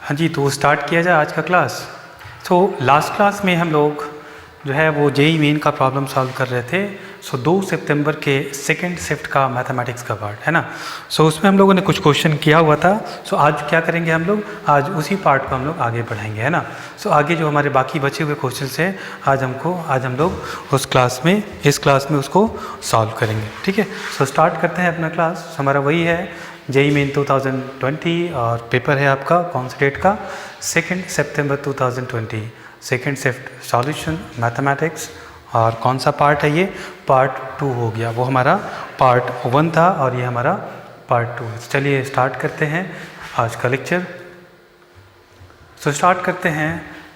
हाँ जी, तो स्टार्ट किया जाए आज का क्लास। तो लास्ट क्लास में हम लोग जो है वो जेईई मेन का प्रॉब्लम सॉल्व कर रहे थे। 2 सितंबर के सेकंड शिफ्ट का मैथमेटिक्स का पार्ट है ना। उसमें हम लोगों ने कुछ क्वेश्चन किया हुआ था। आज क्या करेंगे हम लोग, आज उसी पार्ट को हम लोग आगे बढ़ाएंगे है ना। आगे जो हमारे बाकी बचे हुए क्वेश्चन हैं आज हम लोग इस क्लास में उसको सॉल्व करेंगे, ठीक है। स्टार्ट करते हैं अपना क्लास। हमारा वही है जेईई मेन 2020 और पेपर है आपका कौन से डेट का, 2 सितंबर 2020। सेकेंड शिफ्ट सॉल्यूशन मैथमेटिक्स, और कौन सा पार्ट है ये, पार्ट 2 हो गया। वो हमारा पार्ट 1 था और ये हमारा पार्ट 2 है। चलिए स्टार्ट करते हैं आज का लेक्चर। स्टार्ट करते हैं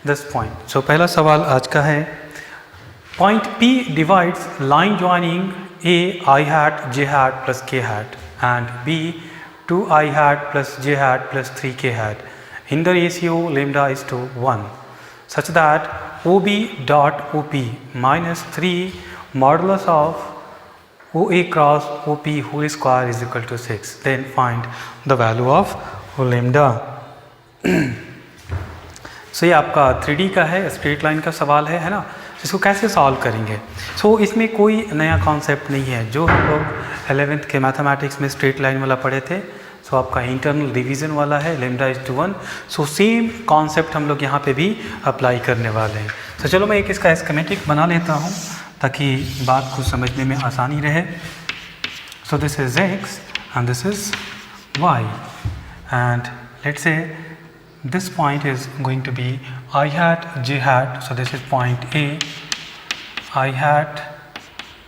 10 पॉइंट। पहला सवाल आज का है, point P divides line joining A I hat J hat plus K hat and B 2 I hat plus J hat plus 3 K hat in the ratio lambda is to 1 such that OB dot OP minus 3 modulus of OA cross OP whole square is equal to 6. Then find the value of lambda. ये आपका 3D का है, straight line का सवाल है ना। इसको कैसे सॉल्व करेंगे। इसमें कोई नया कॉन्सेप्ट नहीं है, जो हम लोग 11th के मैथमेटिक्स में स्ट्रेट लाइन वाला पढ़े थे। आपका इंटरनल डिवीज़न वाला है, lambda is to 1। Same concept हम लोग यहाँ पे भी अप्लाई करने वाले हैं। चलो मैं एक इसका स्कीमेटिक बना लेता हूँ ताकि बात को समझने में आसानी रहे। This is x and this is y and let's say this point is going to be I hat J hat. This is point A, I hat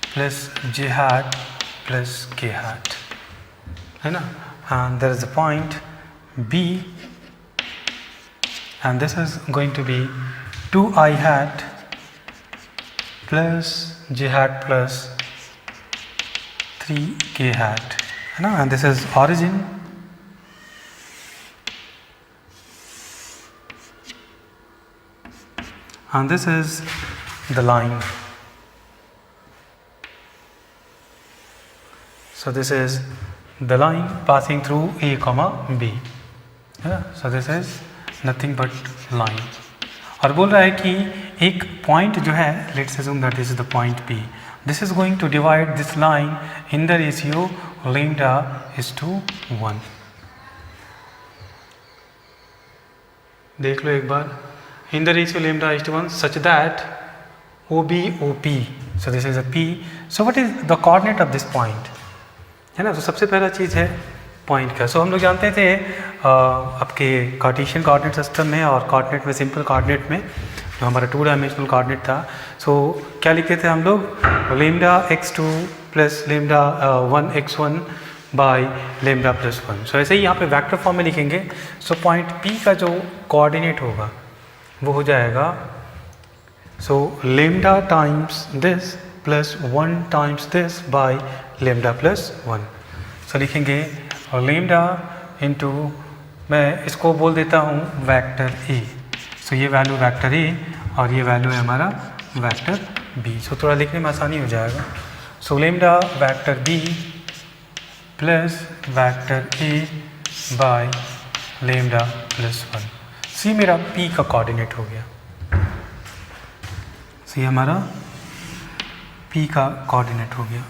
plus J hat plus K hat है ना। And there is a point B and this is going to be 2 I hat plus J hat plus 3 K hat है ना। And this is origin and this is the line. This is the line passing through A comma B. This is nothing but line. और बोल रहा है कि एक point जो है, let's assume that this is the point P. This is going to divide this line in the ratio lambda is to 1. देख लो एक बार, in the ratio lambda is to 1 such that OB OP, so this is a P. So what is the coordinate of this point है ना। सबसे पहला चीज़ है point का। हम लोग जानते थे आपके कार्टेशियन कोऑर्डिनेट सिस्टम में और कोऑर्डिनेट में, सिंपल कोऑर्डिनेट में जो हमारा 2 डायमेंशनल कोऑर्डिनेट था। क्या लिखते थे हम लोग, lambda x2 plus lambda 1x1 by lambda plus 1। ऐसे ही यहाँ पे वेक्टर फॉर्म में लिखेंगे। पॉइंट P का जो कोऑर्डिनेट होगा वो हो जाएगा lambda times this plus 1 times this by lambda plus 1। लिखेंगे और लैम्डा इंटू, मैं इसको बोल देता हूँ वेक्टर ए। ये वैल्यू वेक्टर ए और ये वैल्यू है हमारा वेक्टर बी। थोड़ा लिखने में आसानी हो जाएगा। Lambda vector B plus vector A by lambda plus 1। See मेरा P का कोऑर्डिनेट हो गया। ये हमारा P का कोऑर्डिनेट हो गया।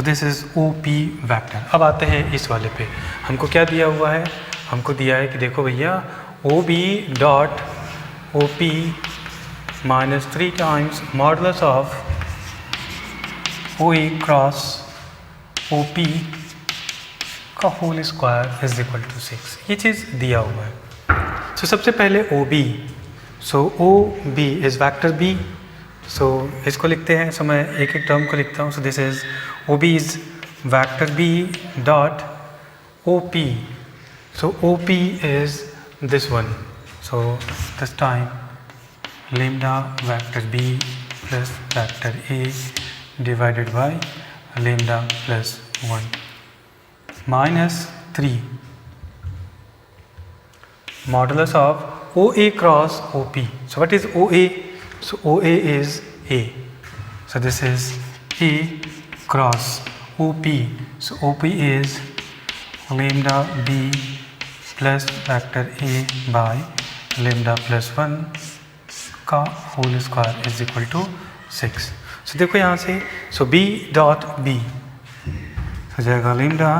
This is OP vector. अब आते हैं इस वाले पे। हमको क्या दिया हुआ है, हमको दिया है कि देखो भैया OB dot OP minus 3 times modulus of OA cross OP का whole square is equal to 6। ये चीज़ दिया हुआ है। सबसे पहले OB, OB is vector B। इसको लिखते हैं। मैं एक एक टर्म को लिखता हूँ। This is OB is vector B dot OP। OP is this one. This time lambda vector B plus vector A divided by lambda plus 1 minus 3 modulus of OA cross OP. What is OA? OA is A. This is A cross OP. OP is lambda b plus factor a by lambda प्लस 1 का whole square is equal to 6। So देखो यहाँ से, सो b dot b हो जाएगा lambda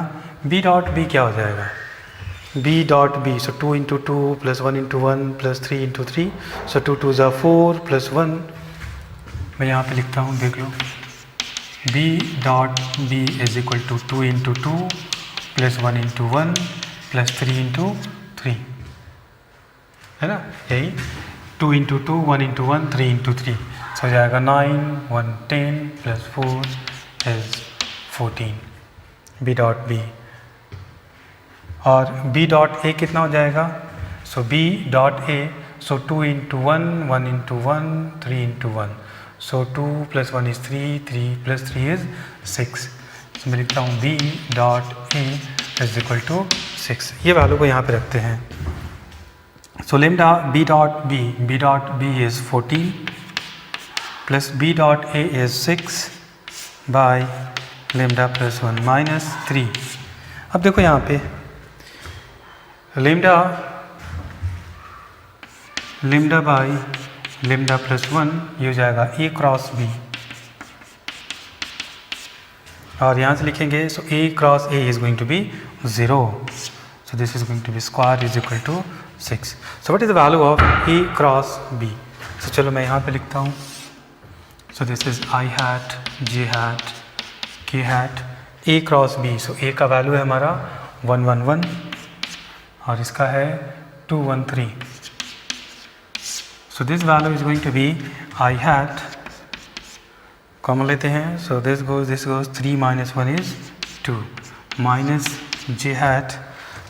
b dot b क्या हो जाएगा, b डॉट b, सो 2 into 2 plus 1 into 1 plus 3 into 3, सो 2 2 ज़ा 4 प्लस 1, मैं यहाँ पे लिखता हूँ, देख लो, b dot b is equal to 2 into 2 plus 1 into 1 plus 3 into 3, है ना, यही 2 इंटू 2 1 इंटू 1 3 इंटू 3, सो हो जाएगा 9 1 10 plus 4 is 14, b dot b। और b डॉट a कितना हो जाएगा, so b dot a, so 2 into 1 1 into 1 3 into 1, so 2 plus 1 is 3 3 plus 3 is 6, तो मैं लिखता हूँ b dot a is equal to 6। ये वैल्यू को यहाँ पे रखते हैं। So lambda b dot b is 14 plus b dot a is 6 by lambda plus 1 minus 3। अब देखो यहाँ पे लेम्डा बाय लेम्डा प्लस 1 ये हो जाएगा a क्रॉस b, और यहाँ से लिखेंगे, so a cross a is going to be 0, so this is going to be square is equal to 6। so what is the value of a cross b? so चलो मैं यहाँ पे लिखता हूँ, so this is I hat j hat k hat a cross b, so a का value है हमारा 111 और इसका है 213, so this value is going to be I hat, common लेते हैं, so this goes 3 minus 1 is 2 minus j hat,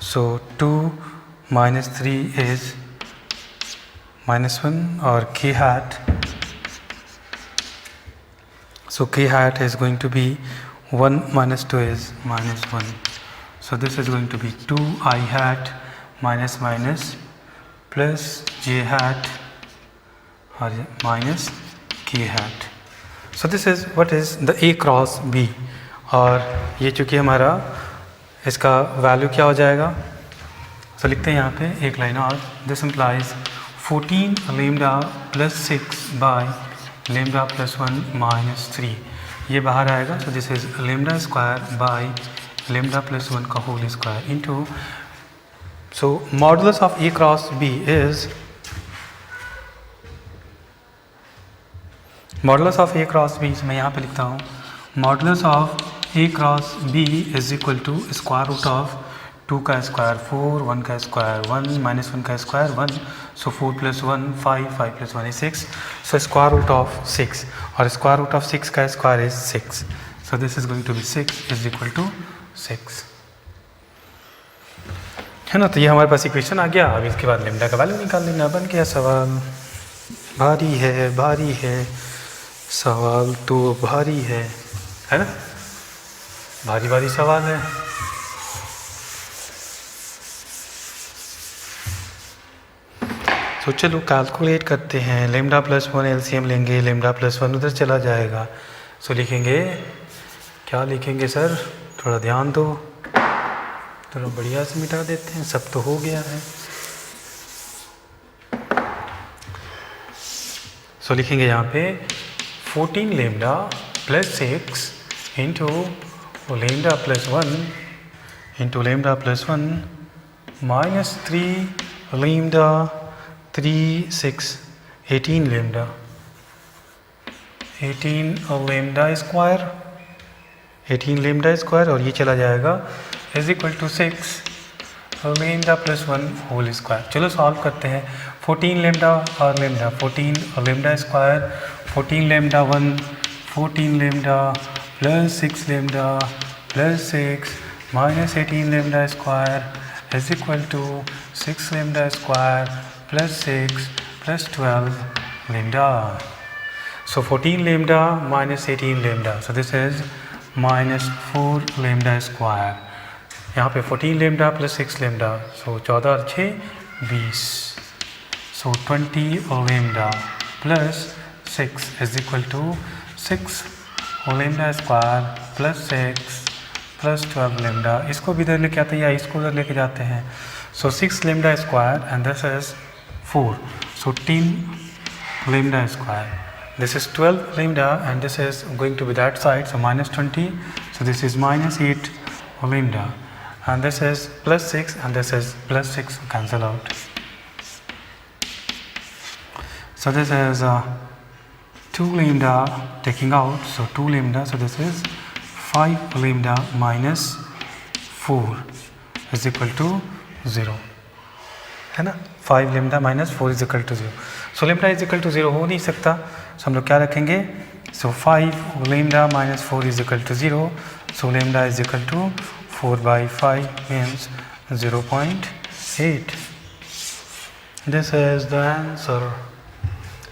so 2 minus 3 is minus 1, और k hat, so k hat is going to be 1 minus 2 is minus 1, so this is going to be 2 I hat minus minus plus j hat और minus k hat, so this is what is the a cross b। और ये चूँकि हमारा इसका value क्या हो जाएगा, तो लिखते हैं यहाँ पे एक लाइन और, this implies 14 lambda plus 6 by lambda plus 1 minus 3, ये बाहर आएगा, so this is lambda square by lambda plus 1 का whole square into, so modulus of a cross b is, modulus of a cross b, मैं यहाँ पे लिखता हूँ, modulus of a cross b is equal to square root of 2 का square 4 1 का square 1 minus 1 का square 1, so 4 plus 1 5 5 plus 1 is 6, so square root of 6, और square root of 6 का square is 6, so this is going to be 6 is equal to 6, है ना। तो ये हमारे पास इक्वेशन आ गया। अब इसके बाद लेम्डा का वैल्यू निकाल लेना, बन गया सवाल। भारी है सवाल तो भारी है ना, भारी सवाल है। तो चलो कैलकुलेट करते हैं। लेम्डा प्लस 1 एलसीएम लेंगे, लेम्डा प्लस 1 उधर चला जाएगा। सो लिखेंगे, क्या लिखेंगे सर, थोड़ा ध्यान दो, थोड़ा बढ़िया से मिटा देते हैं, सब तो हो गया है। सो लिखेंगे यहाँ पे 14 lambda plus 6 into lambda plus 1 into lambda plus 1 minus 3 lambda 3 6 18 lambda 18 lambda square और ये चला जाएगा is equal to 6 lambda plus 1 whole square. चलो सॉल्व करते हैं। 14 लेम्डा और lambda, 14 lambda square, 14 lambda 1, 14 lambda plus 6 lambda plus 6 minus 18 lambda square is equal to 6 lambda square plus 6 plus 12 lambda. So 14 lambda minus 18 lambda. So this is minus 4 lambda square. यहाँ पे 14 lambda plus 6 lambda. So 14 और 6 20. So 20 lambda plus 6 is equal to 6 lambda square plus 6 plus 12 lambda, इसको भी इधर लेके आते हैं या इसको उधर लेके जाते हैं. सो 6 lambda square and this is 4, so 10 lambda square. This is 12 lambda and this is going to be that side, so minus 20, so this is minus 8 lambda and this is plus 6 and this is plus 6, cancel out. So this is 2 lambda taking out, so 2 lambda, so this is 5 lambda minus 4 is equal to 0, है ना. 5 lambda minus 4 is equal to 0. So lambda is equal to 0 हो नहीं सकता, so हम लोग क्या रखेंगे. So 5 lambda minus 4 is equal to 0, so lambda is equal to 4/5 means 0.8. This is the answer,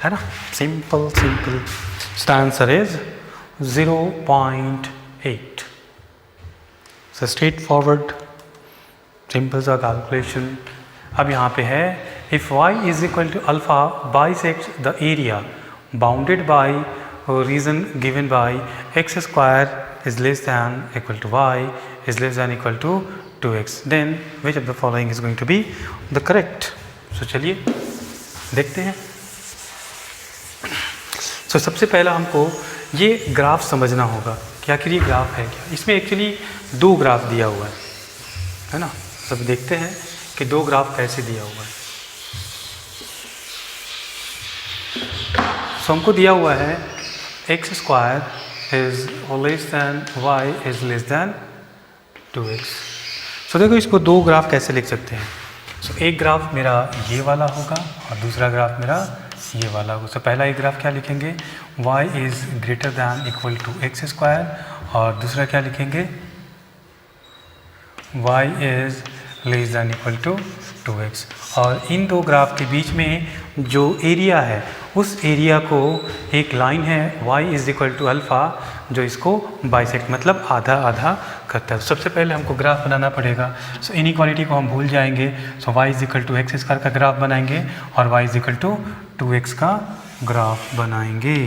है ना. Simple simple. The answer is 0.8. So straightforward simple सा कैलकुलेशन. अब यहाँ पे है if y is equal to alpha bisects the area bounded by region given by x square is less than equal to y is less than equal to 2x, then which of the following is going to be the correct. so चलिए देखते हैं. so सबसे पहला हमको ये graph समझना होगा कि आखिर ये ग्राफ है क्या. इसमें एक्चुअली दो ग्राफ दिया हुआ है ना. सब देखते हैं कि दो ग्राफ कैसे दिया हुआ है. सो हमको दिया हुआ है X square is less than Y is less than 2x. So देखो इसको दो ग्राफ कैसे लिख सकते हैं. सो एक ग्राफ मेरा ये वाला होगा और दूसरा ग्राफ मेरा ये वाला होगा. सो पहला एक ग्राफ क्या लिखेंगे, y is greater than equal to x square और दूसरा क्या लिखेंगे, y is less than equal to 2x. और इन दो ग्राफ के बीच में जो एरिया है उस एरिया को एक लाइन है y is equal to alpha जो इसको बाइसेक्ट मतलब आधा आधा करता है. सबसे पहले हमको ग्राफ बनाना पड़ेगा. सो इनइक्वालिटी को हम भूल जाएंगे. So y is equal to x square का ग्राफ बनाएंगे और y is equal to 2x का ग्राफ बनाएंगे.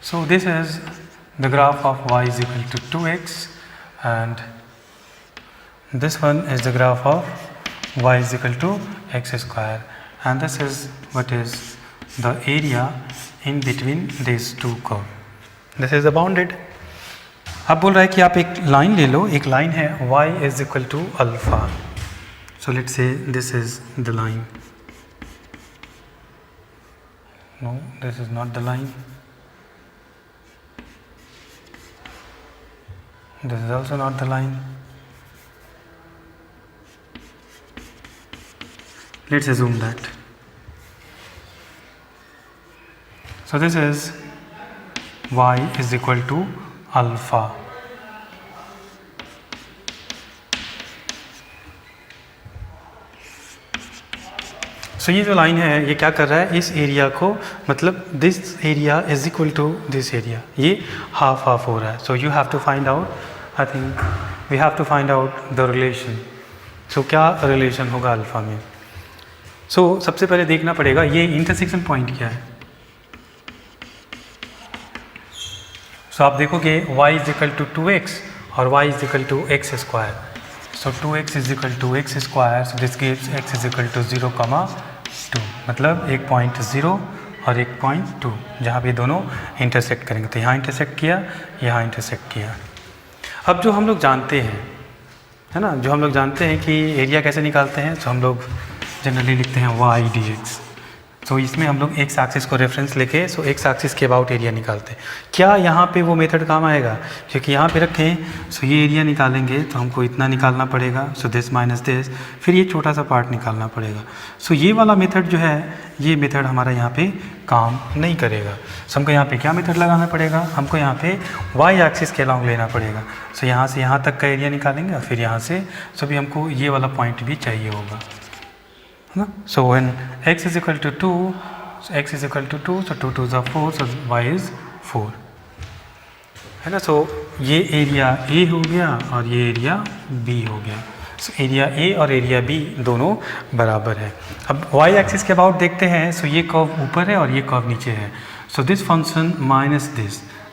So this is the graph of y is equal to 2x and this one is the graph of y is equal to x square and this is what is the area in between these two curves. This is the bounded. अब बोल रहा है कि आप एक line ले लो. एक line है y is equal to alpha. So let's say this is the line. No, this is not the line. This is also not the line. Let's assume that. So this is y is equal to alpha. So ये जो line है ये क्या कर रहा है, इस area को मतलब this area is equal to this area, ये हाफ हाफ हो रहा है. So you have to find out, I think we have to find out the relation. So क्या रिलेशन होगा अल्फ़ा में. सो सबसे पहले देखना पड़ेगा ये इंटरसेक्शन पॉइंट क्या है. सो आप देखोगे y is equal to 2x और y is equal to x square. So 2x is equal to x square, so this gives x is equal to 0,2 मतलब 1.0 और 1.2 जहाँ पे दोनों इंटरसेक्ट करेंगे. तो यहाँ इंटरसेक्ट किया, यहाँ इंटरसेक्ट किया. अब जो हम लोग जानते हैं है ना, जो हम लोग जानते हैं कि एरिया कैसे निकालते हैं, तो हम लोग जनरली लिखते हैं y dx. तो इसमें हम लोग एक्स एक्सिस को रेफरेंस लेके एक्स एक्सिस के अबाउट एरिया निकालते हैं. क्या यहाँ पे वो मेथड काम आएगा, क्योंकि यहाँ पे रखें सो ये एरिया निकालेंगे तो हमको इतना निकालना पड़ेगा. सो दिस माइनस दिस, फिर ये छोटा सा पार्ट निकालना पड़ेगा. सो ये वाला मेथड जो है ये मेथड हमारा यहाँ पे काम नहीं करेगा. सो हमको यहाँ पे क्या मेथड लगाना पड़ेगा, हमको यहाँ पे वाई एक्सिस के अलॉन्ग लेना पड़ेगा. सो यहाँ से यहाँ तक का एरिया निकालेंगे और फिर यहाँ से सो भी हमको ये वाला पॉइंट भी चाहिए होगा ना. So when x is equal to 2, x is equal to 2, so 2 2 is 4, so y is 4 है ना. सो ये एरिया A हो गया और ये एरिया B हो गया. एरिया ए और एरिया बी दोनों बराबर है। अब वाई एक्सिस के अबाउट देखते हैं। सो ये कर्व ऊपर है और ये कर्व नीचे है। So this function minus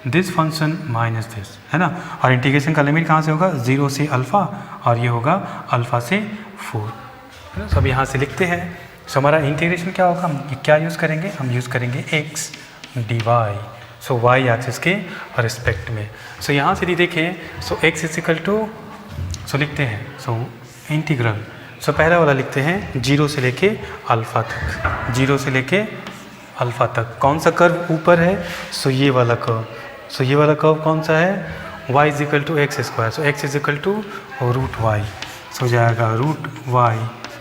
this function minus this, है ना। और इंटीग्रेशन का लिमिट कहाँ से होगा, 0 से अल्फ़ा और ये होगा अल्फ़ा से 4, है ना। सब यहाँ से लिखते हैं। सो हमारा इंटीग्रेशन क्या होगा, हम क्या यूज़ करेंगे, हम यूज़ करेंगे x dy। सो वाई एक्सिस के रिस्पेक्ट में। सो यहाँ से देखें, सो x इज इक्वल टू, सो लिखते हैं, सो इंटीग्रल, सो पहला वाला लिखते हैं 0 से लेके अल्फ़ा तक, 0 से लेके अल्फ़ा तक। कौन सा कर्व ऊपर है, सो ये वाला कर्व। सो ये वाला कर्व कौन सा है, y is equal to x square. So x is equal to root Y, so जाएगा रूट वाई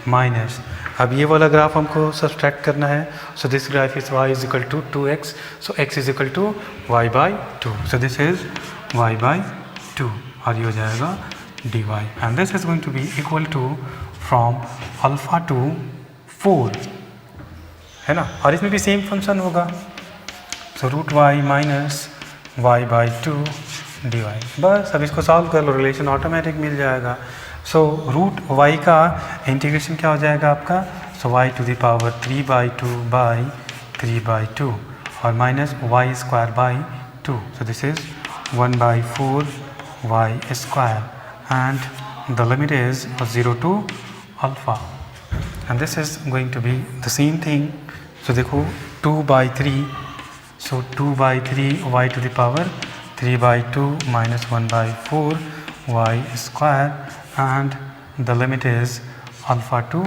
माइनस, अब ये वाला ग्राफ हमको सब्सट्रैक्ट करना है। So this graph is y is equal to 2x, so x is equal to y by 2, so this is y by 2 और ये हो जाएगा dy and this is going to be equal to from alpha to 4, है ना। और इसमें भी same function होगा। So root y minus y by 2 dy। बस अब इसको सॉल्व कर लो, रिलेशन ऑटोमेटिक मिल जाएगा। सो रूट वाई का इंटीग्रेशन क्या हो जाएगा आपका, so Y to the power 3/2 by 3/2 और minus Y square by 2। So this is 1/4 Y square and the limit is 0 to alpha and this is going to be the same thing. So देखो 2/3, so 2/3 Y to the power 3/2 minus 1/4 Y square and the limit is alpha to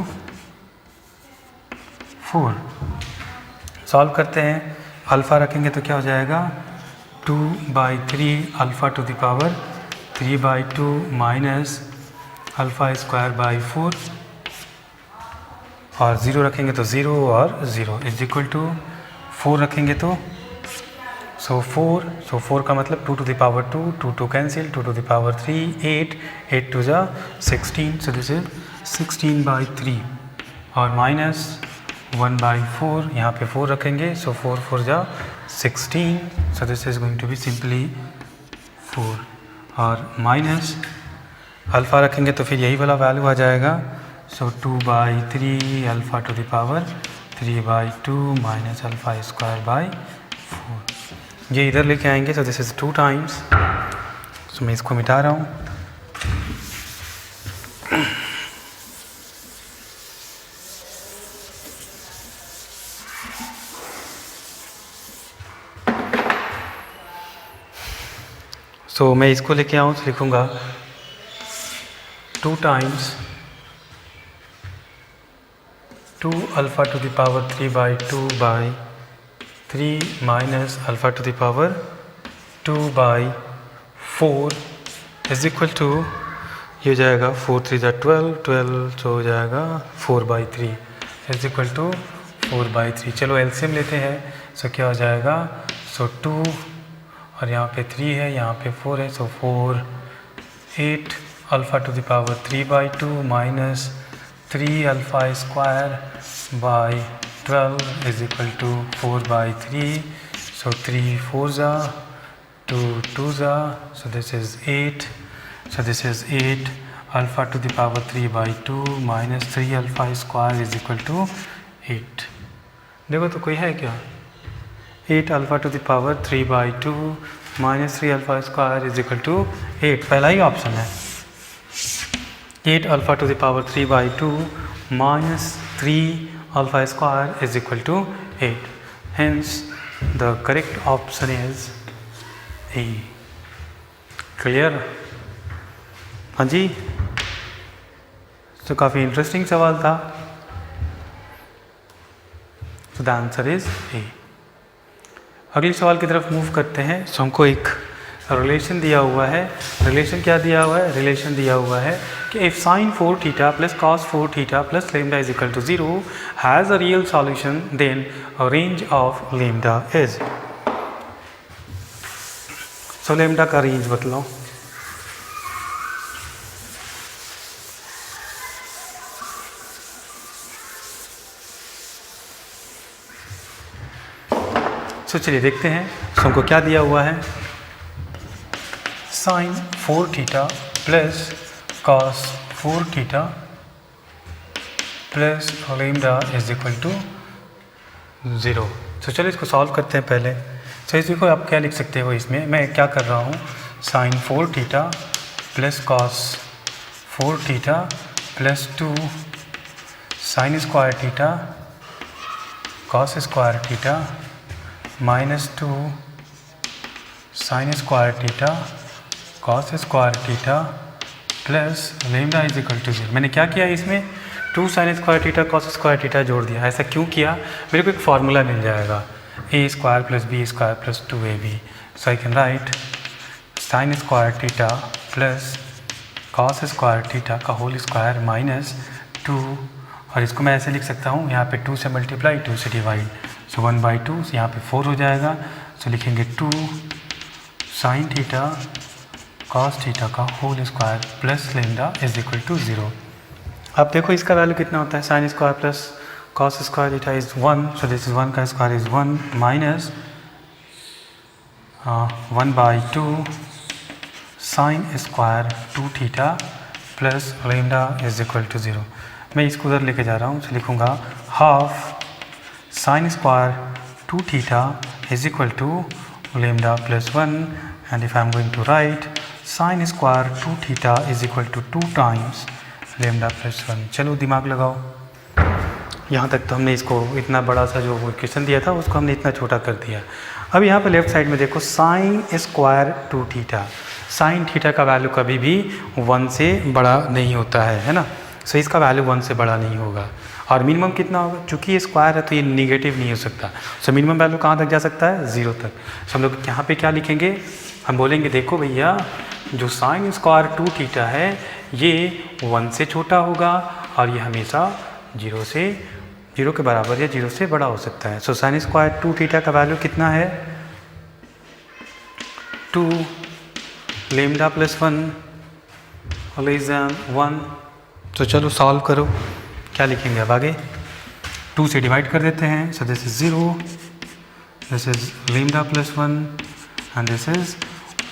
4। Solve करते हैं, alpha रखेंगे तो क्या हो जाएगा 2/3 alpha to the power 3/2 minus alpha square by 4 और 0 रखेंगे तो 0 और 0 इज इक्वल टू 4 रखेंगे तो सो 4 का मतलब 2 to the power 2, 2 2 cancel, 2 to the power 3 8, 8 two जा 16, सो दिस इज 16/3 और माइनस 1/4, यहाँ पे 4 रखेंगे, सो 4 4 जा 16, so this is going to be simply 4 और माइनस अल्फ़ा रखेंगे तो फिर यही वाला वैल्यू आ जाएगा। सो 2/3 alpha to the power 3/2 minus alpha square by 4, ये इधर लेके आएंगे। सो दिस इज़ 2 टाइम्स, सो मैं इसको मिटा रहा हूँ। सो मैं इसको लेके आऊँ तो लिखूँगा 2 times 2 alpha to the power 3/2 by 3 minus alpha to the power 2/4 is equal to, ये हो जाएगा 4 3 जा 12, 12 तो हो जाएगा 4/3 इज इक्वल टू 4/3। चलो एलसीएम लेते हैं। सो क्या हो जाएगा, सो 2 और यहाँ पे 3 है, यहाँ पे 4 है, सो 4 8 alpha to the power 3/2 minus 3 alpha square by 12 is equal to 4/3, so 3 4 जा 2 2 जा, so this is 8, so this is 8 alpha to the power 3/2 minus 3 alpha square is equal to 8। देखो तो कोई है क्या, 8 alpha to the power 3/2 minus 3 alpha square is equal to 8, पहला ही option है। 8 alpha to the power 3/2 minus 3 alpha square is equal to 8, hence the correct option is A। Clear? हाँ जी, तो काफ़ी इंटरेस्टिंग सवाल था। तो द आंसर इज A। अगले सवाल की तरफ मूव करते हैं। सो हमको एक रिलेशन दिया हुआ है। रिलेशन क्या दिया हुआ है, रिलेशन दिया हुआ है कि if sin 4 theta plus cos 4 theta plus lambda is equal to 0 has a real solution then a range of lambda is. So lambda का रेंज बतलाओ। सो चलिए देखते हैं। सो हमको क्या दिया हुआ है, sin 4 theta plus cos 4 theta plus lambda is equal to 0। तो चलो इसको सॉल्व करते हैं पहले। तो इस देखो आप क्या लिख सकते हो, इसमें मैं क्या कर रहा हूँ, sine 4 theta plus cos 4 theta plus 2 sine square theta cos square theta minus 2 sine square theta cos square theta plus lambda is equal to 0। मैंने क्या किया इसमें, 2 sine square theta cos square theta जोड़ दिया। ऐसा क्यों किया, मेरे को एक फार्मूला मिल जाएगा, A square plus B square plus 2ab। So I can write sine square theta plus cos square theta का होल स्क्वायर माइनस 2, और इसको मैं ऐसे लिख सकता हूँ, यहाँ पे 2 से मल्टीप्लाई 2 से डिवाइड, सो 1/2, यहाँ पे 4 हो जाएगा। सो लिखेंगे 2 साइन थीटा कॉस थीटा का whole square plus lambda is equal to 0। अब देखो इसका वैल्यू कितना होता है, sine square plus cos square theta is 1, so this is 1 का square is 1 minus 1/2 sine square 2 theta plus lambda is equal to 0। मैं इसको उधर लेके जा रहा हूँ, तो लिखूँगा half sine square 2 theta is equal to lambda plus 1, and if I am going to write sine square 2 theta is equal to 2 times lambda plus 1। चलो दिमाग लगाओ, यहाँ तक तो हमने इसको इतना बड़ा सा जो क्वेश्चन दिया था उसको हमने इतना छोटा कर दिया। अब यहाँ पे लेफ्ट साइड में देखो sign square 2 theta, sine theta का वैल्यू कभी भी 1 से बड़ा नहीं होता है ना। सो इसका वैल्यू 1 से बड़ा नहीं होगा, और मिनिमम कितना होगा, चूँकि ये स्क्वायर है तो ये निगेटिव नहीं हो सकता। सो मिनिमम वैल्यू कहाँ तक जा सकता है, 0 तक। सो हम लोग यहाँ पे क्या लिखेंगे, हम बोलेंगे देखो भैया जो साइन स्क्वायर 2 थीटा है ये 1 से छोटा होगा, और ये हमेशा 0 के बराबर या 0 से बड़ा हो सकता है। सो साइन स्क्वायर 2 थीटा का वैल्यू कितना है, 2 लेमडा प्लस 1 लेस देन 1। तो चलो सॉल्व करो, क्या लिखेंगे अब आगे, 2 से डिवाइड कर देते हैं। So this is 0, this is lambda plus 1 and this is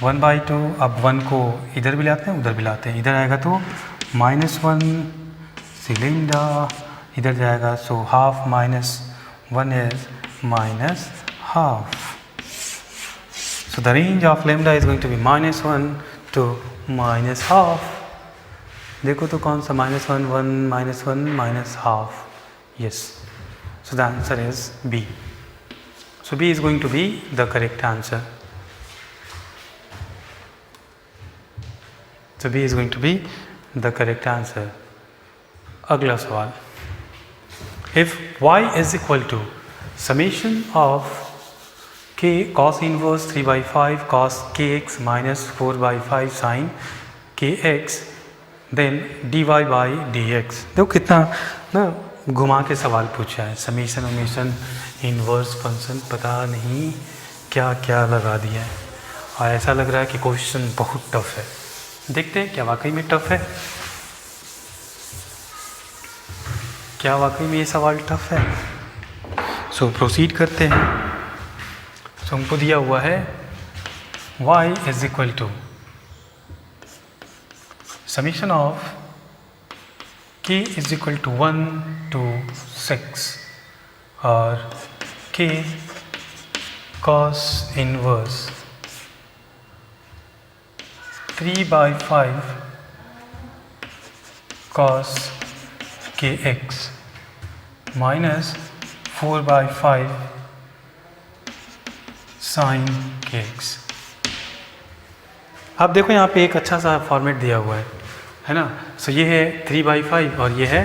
1/2। अब 1 को इधर भी लाते हैं उधर भी लाते हैं, इधर आएगा तो -1 से लेमडा, इधर जाएगा so half minus 1 is minus half. So the range of lambda is going to be -1 to -half। देखो तो कौन सा -1, 1 minus half, yes, so the answer is B। So B is going to be the correct answer। So B is going to be the correct answer। अगला सवाल, if y is equal to summation of k cos inverse 3/5 cos kx minus 4/5 sin kx then dy by dx। देखो कितना ना घुमा के सवाल पूछा है, समीशन उमेशन इन्वर्स फंक्शन पता नहीं क्या क्या लगा दिया है, और ऐसा लग रहा है कि क्वेश्चन बहुत टफ है। देखते हैं क्या वाकई में टफ है, क्या वाकई में ये सवाल टफ है। सो प्रोसीड करते हैं। सो हमको दिया हुआ है y is equal to summation of k is equal to 1 to 6 और k cos inverse 3/5 cos kx minus 4/5 sin kx। अब देखो यहाँ पे एक अच्छा सा फॉर्मेट दिया हुआ है ना। सो ये है 3/5 और ये है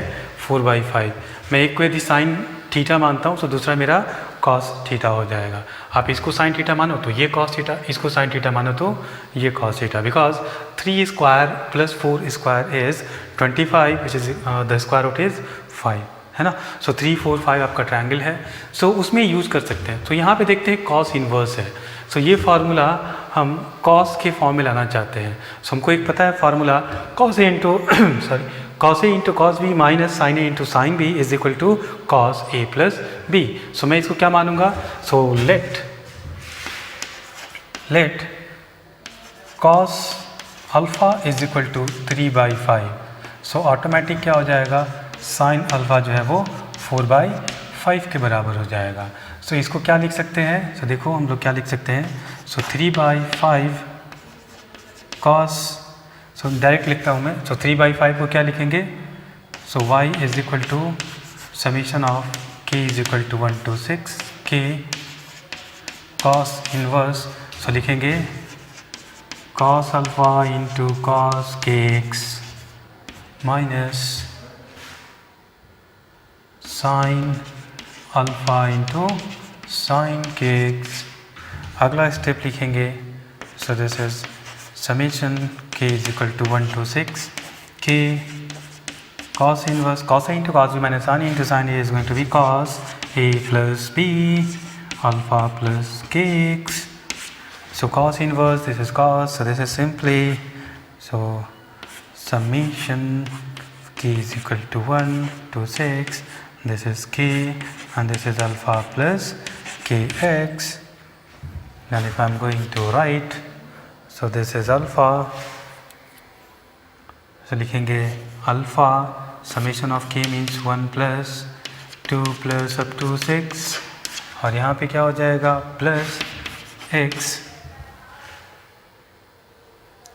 4/5। मैं एक को यदि साइन थीटा मानता हूँ तो दूसरा मेरा कॉस थीटा हो जाएगा। आप इसको साइन थीटा मानो तो ये कॉस थीटा, इसको साइन थीटा मानो तो ये cos theta, because 3 square plus 4 square is 25 which is the square root is 5, है ना। सो 3 4 5 आपका ट्रायंगल है, सो उसमें यूज़ कर सकते हैं। तो यहाँ पे देखते हैं कॉस इन्वर्स है। सो ये फार्मूला हम कॉस के फॉर्म में लाना चाहते हैं। सो हमको एक पता है formula cos A into cos A into cos B minus sine A into sine B is equal to cos A plus B. So मैं इसको क्या मानूंगा, so let cos alpha is equal to 3/5 so automatic क्या हो जाएगा, sine alpha जो है वो 4/5 के बराबर हो जाएगा। सो इसको क्या लिख सकते हैं, सो देखो हम लोग क्या लिख सकते हैं, सो 3/5 कॉस, सो डायरेक्ट लिखता हूँ मैं, सो 3/5 को क्या लिखेंगे, so y is equal to summation of k is equal to 1 to 6 k cos inverse, so लिखेंगे cos alpha into cos K X minus sine alpha into sine K X. अगला step लिखेंगे, सो this is summation k is equal to 1 to 6 k cos inverse cos A into cos B minus sin A into sin A is going to be cos A plus B alpha plus kx. So cos inverse, this is cos, so this is simply, so summation k is equal to 1 to 6, this is k and this is alpha plus kx. And if I am going to write, so this is alpha, so लिखेंगे alpha summation of k means 1 plus 2 plus up to 6 और यहाँ पे क्या हो जाएगा plus x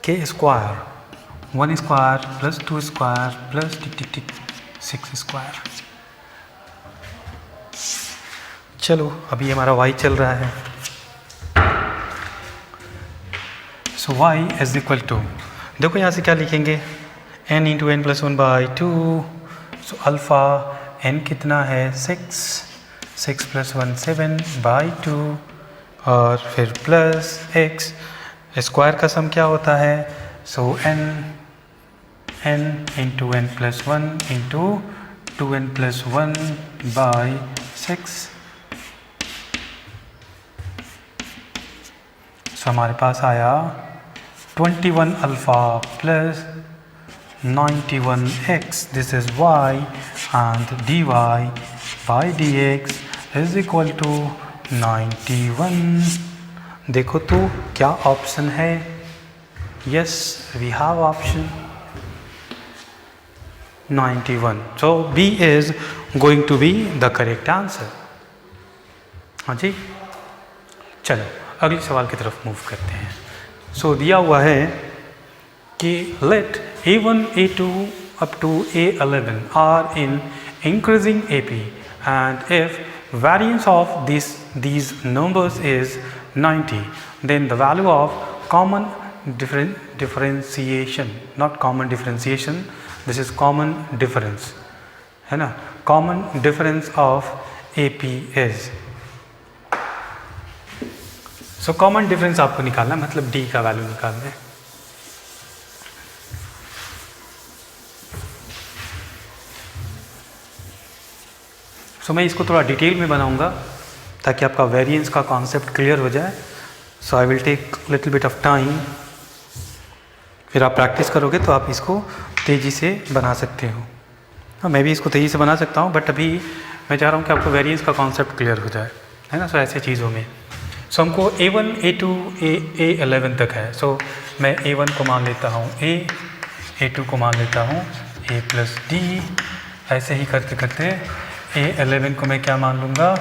k square 1 square plus 2 square plus tick tick tick 6 square. चलो अभी हमारा y चल रहा है, so y is equal to, देखो यहाँ से क्या लिखेंगे n into N plus 1/2, so alpha n कितना है 6 प्लस 1 7/2 और फिर प्लस x स्क्वायर का सम क्या होता है, so n into N plus 1 into 2n plus 1/6। So हमारे पास आया 21 alpha plus 91x, this is y and dy by dx is equal to 91। देखो तो क्या ऑप्शन है, yes we have option 91, so B is going to be the correct answer। हाँ जी, चलो अगले सवाल की तरफ मूव करते हैं। सो दिया हुआ है कि let A1 A2 up to A11 are in increasing AP and if variance of these numbers is 90, then the value of common differentiation, not common differentiation, this is common difference है ना, common difference of AP is, so common difference आपको निकालना है, मतलब D का value निकालना है। सो मैं इसको थोड़ा डिटेल में बनाऊंगा ताकि आपका वेरिएंस का कॉन्सेप्ट क्लियर हो जाए। So I will take little bit of time, फिर आप प्रैक्टिस करोगे तो आप इसको तेज़ी से बना सकते हो। हाँ, मैं भी इसको तेज़ी से बना सकता हूँ, बट अभी मैं चाह रहा हूँ कि आपको वेरिएंस का कॉन्सेप्ट क्लियर हो जाए, है ना। सो ऐसे चीज़ों में सो हमको A1 A2 A11 तक है। सो मैं A1 को मान लेता हूँ A, A2 को मान लेता हूँ A प्लस D, ऐसे ही करते करते A11 को मैं क्या मान लूँगा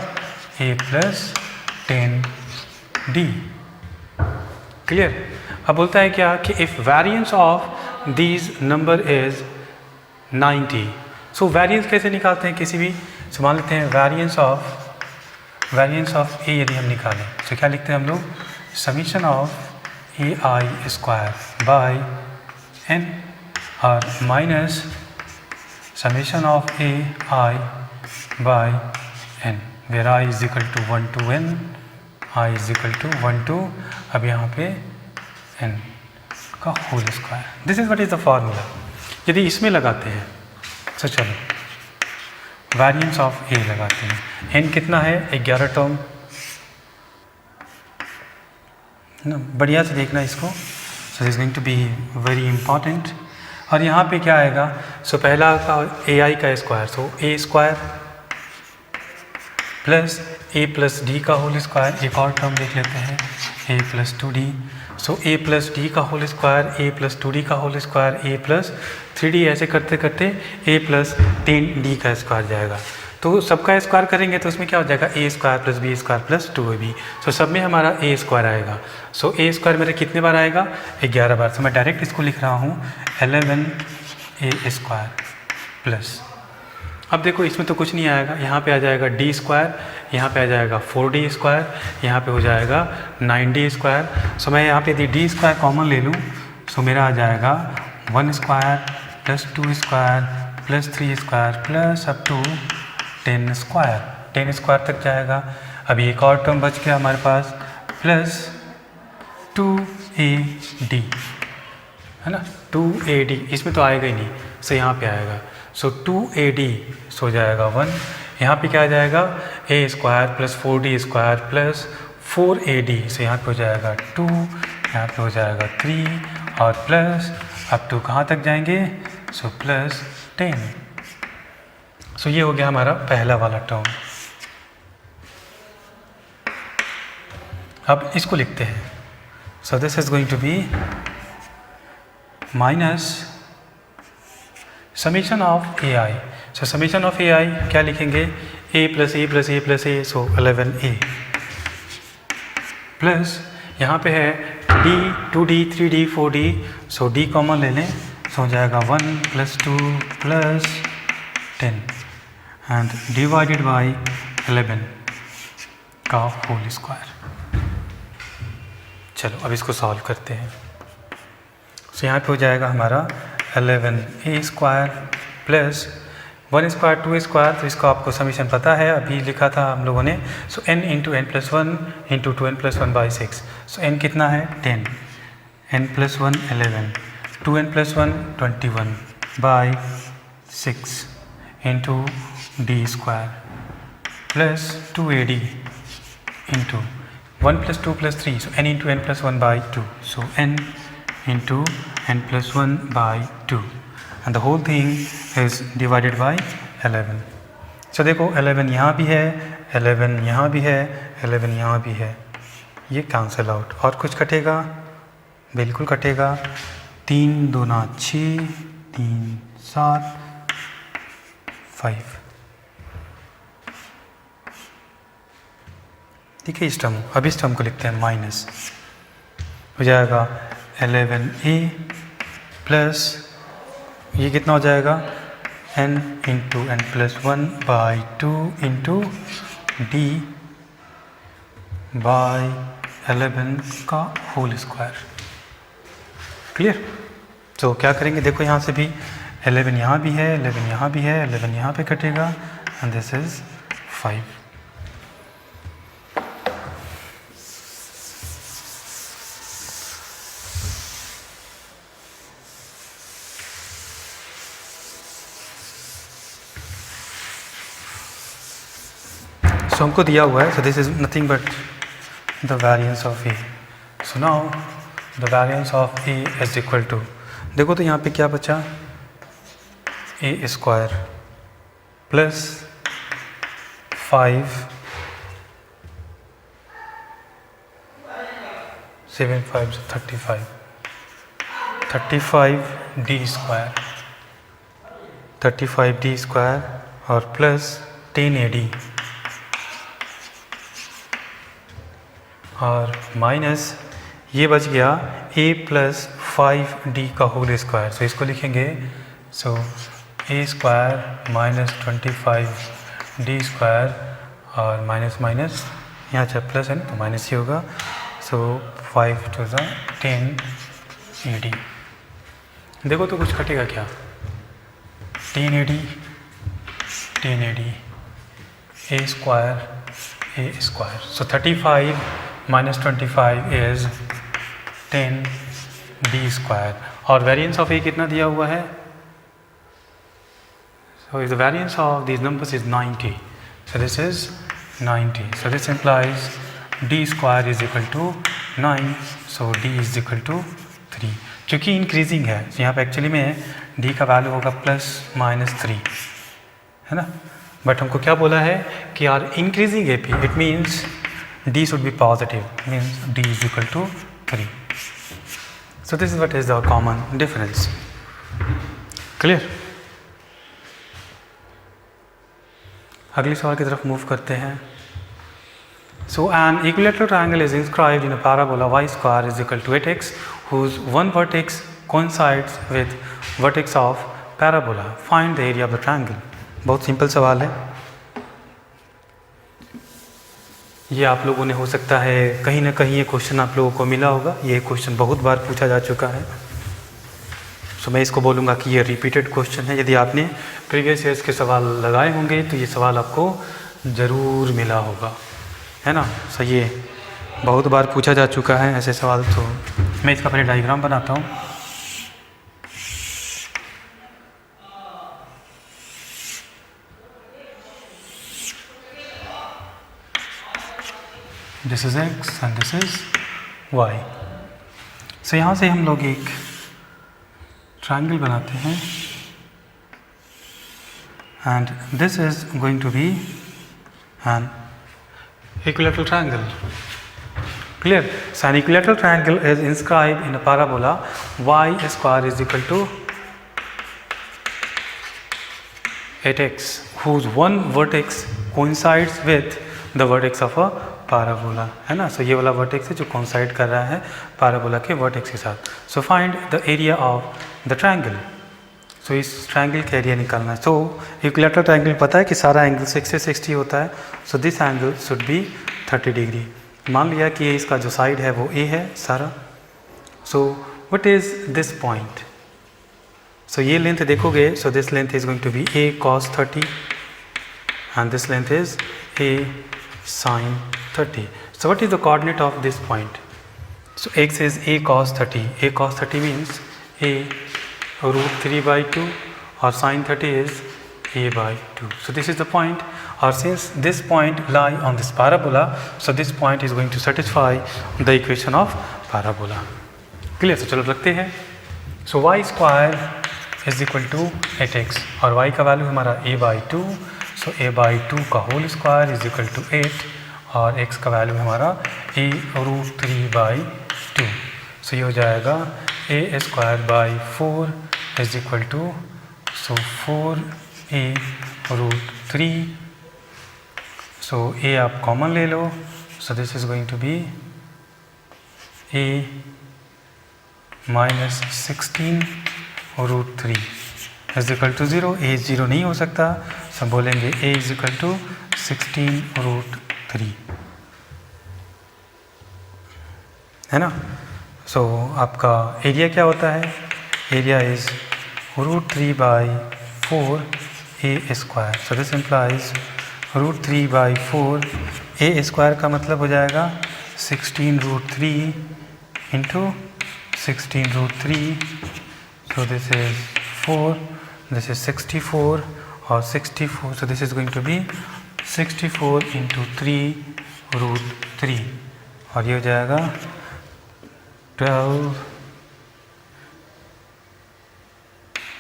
A प्लस 10D। क्लियर। अब बोलता है क्या कि if variance of these number is 90, so variance कैसे निकालते हैं किसी भी, सो मान लेते हैं वेरिएंस ऑफ A यदि हम निकालें तो क्या लिखते हैं हम लोग, summation of AI square by n और minus summation of AI by n, where I is equal to 1 to n, I is equal to 1 to, अब यहाँ पे n का whole square. This is what is the formula. यदि इसमें लगाते हैं तो चलो वेरिएंस ऑफ A लगाते हैं, n कितना है 11 टर्म ना, बढ़िया से देखना इसको। So is going to be very important. और यहाँ पे क्या आएगा, सो पहला का AI का square, so A square plus A plus D का होल स्क्वायर, एक और टर्म देख लेते हैं A plus 2D। So A plus D का होल स्क्वायर, ए प्लस 2d का होल स्क्वायर, ए प्लस 3d, ऐसे करते करते ए प्लस 10d का स्क्वायर जाएगा। तो सबका स्क्वायर करेंगे तो उसमें क्या हो जाएगा, A square plus B square plus 2ab। So सब में हमारा ए स्क्वायर आएगा। सो ए स्क्वायर मेरा कितने बार आएगा, 11 बार। सो मैं डायरेक्ट इसको लिख रहा हूँ 11a स्क्वायर प्लस, अब देखो इसमें तो कुछ नहीं आएगा, यहाँ पे आ जाएगा डी स्क्वायर, यहाँ पे आ जाएगा 4d स्क्वायर, यहाँ पे हो जाएगा 9d स्क्वायर। सो मैं यहाँ पे यदि डी स्क्वायर कॉमन ले लूँ सो मेरा आ जाएगा 1 square plus 2 square plus 3 square plus up to 10 square, 10 square तक जाएगा। अभी एक और टर्म बच गया हमारे पास प्लस 2ad, है ना, 2ad, इसमें तो आएगा ही नहीं, सो यहाँ पे आएगा। सो 2ad सो जाएगा 1, यहाँ पे क्या आ जाएगा, a square plus 4d square plus 4ad, सो यहाँ पे हो जाएगा 2, यहाँ पे हो जाएगा 3 और प्लस अप टू कहाँ तक जाएंगे, सो प्लस 10। सो ये हो गया हमारा पहला वाला टर्म। अब इसको लिखते हैं। So this is going to be minus summation of A I. So summation of A I क्या लिखेंगे, A plus A plus A plus A, so 11a plus यहाँ पे है d 2d 3d 4d, सो d common ले लें, सो हो जाएगा 1 plus 2 plus 10 and divided by 11 का होल स्क्वायर। चलो अब इसको सॉल्व करते हैं। सो यहाँ पे हो जाएगा हमारा 11a square plus 1 square 2 square, तो इसको आपको समीशन पता है, अभी लिखा था हम लोगों ने। सो n into n plus 1 into 2n plus 1 by 6। So n कितना है 10, n plus 1 11, 2n plus 1 21 by 6 into d square plus 2ad into 1 plus 2 plus 3, so n into n plus 1 by 2, so n into n plus 1 by 2 and the whole thing is divided by 11. So देखो 11 यहाँ भी है, 11 यहाँ भी है, 11 यहाँ भी है, ये कैंसिल आउट। और कुछ कटेगा, बिल्कुल कटेगा, 3 दूना 6, 3 7 5। ठीक है, इस टर्म, अब इस टर्म को लिखते हैं माइनस, हो जाएगा 11a प्लस ये कितना हो जाएगा, n into n plus 1 by 2 into d by 11 का होल स्क्वायर। क्लियर। तो क्या करेंगे, देखो यहाँ से भी 11 यहाँ भी है, 11 यहाँ भी है, 11 यहाँ पे कटेगा एंड दिस इज 5। तो हमको दिया हुआ है, so this is nothing but the variance of A. So now the variance of A is equal to, देखो तो यहाँ पे क्या बचा, A square plus 5 7 5 35 35d square, 35d square और प्लस 10ad और माइनस ये बच गया a प्लस 5d का होल स्क्वायर। सो इसको लिखेंगे, so a square minus 25d square और माइनस माइनस यहाँ जब प्लस है ना तो माइनस ही होगा। सो 5 to the 10ad, देखो तो कुछ कटेगा क्या, 10ad 10ad, a square, so 35 minus 25 is 10d square और वेरिएंस ऑफ ए कितना दिया हुआ है, so the variance of these numbers is 90, so this is 90, so this implies d square is equal to 9, so d is equal to 3। क्योंकि increasing है तो यहाँ पे एक्चुअली में d का वैल्यू होगा प्लस माइनस 3, है ना, बट हमको क्या बोला है कि are increasing A P, it means d should be positive, means d is equal to 3। So this is what is the common difference. Clear? अगले सवाल की तरफ मूव करते हैं. So an equilateral triangle is inscribed in a parabola y square is equal to 8x whose one vertex coincides with vertex of parabola. Find the area of the triangle. बहुत simple सवाल है. ये आप लोगों ने हो सकता है कहीं ना कहीं ये क्वेश्चन आप लोगों को मिला होगा. ये क्वेश्चन बहुत बार पूछा जा चुका है. सो मैं इसको बोलूँगा कि ये रिपीटेड क्वेश्चन है. यदि आपने प्रीवियस ईयर्स के सवाल लगाए होंगे तो ये सवाल आपको ज़रूर मिला होगा, है ना. सो ये बहुत बार पूछा जा चुका है ऐसे सवाल. तो मैं इसका पहले डायग्राम बनाता हूँ. This is x and this is y. So यहाँ से हम लोग एक ट्रायंगल बनाते हैं and this is going to be an equilateral triangle. Clear? So an equilateral triangle is inscribed in a parabola y square is equal to 8x whose one vertex coincides with the vertex of a parabola, है ना. So ये वाला vertex है जो coincide कर रहा है parabola के vertex के साथ. So find the area of the triangle. So इस triangle का area निकालना है. So equilateral triangle पता है कि सारा एंगल 6 से 60 होता है. So this angle should be 30 degree. मान लिया कि ये इसका जो साइड है वो A है सारा. So what is this point? So ये लेंथ देखोगे. So this length is going to be A cos 30 and this length is A sin 30. So what is the coordinate of this point? So x is A cos 30. A cos 30 means A root 3 by 2 or sin 30 is A by 2. So this is the point, or since this point lie on this parabola, so this point is going to satisfy the equation of parabola. Clear? So चलो रखते हैं. So y square is equal to 8x और y का value हमारा A by 2. So A by 2 का whole square is equal to 8 और x का value हमारा A root 3 by 2. So ये हो जाएगा A square by 4 is equal to, so 4A root 3. So A आप कॉमन ले लो. So this is going to be A minus 16 root 3 is equal to 0. A 0 नहीं हो सकता. So बोलेंगे A is equal to 16 root 3, है ना. So आपका area क्या होता है? Area is root 3 by 4 A square. So this implies root 3 by 4 A square का मतलब हो जाएगा 16 root 3 into 16 root 3. So this is 4, this is 64 और 64. So this is going to be 64 into 3 root 3 और ये हो जाएगा 12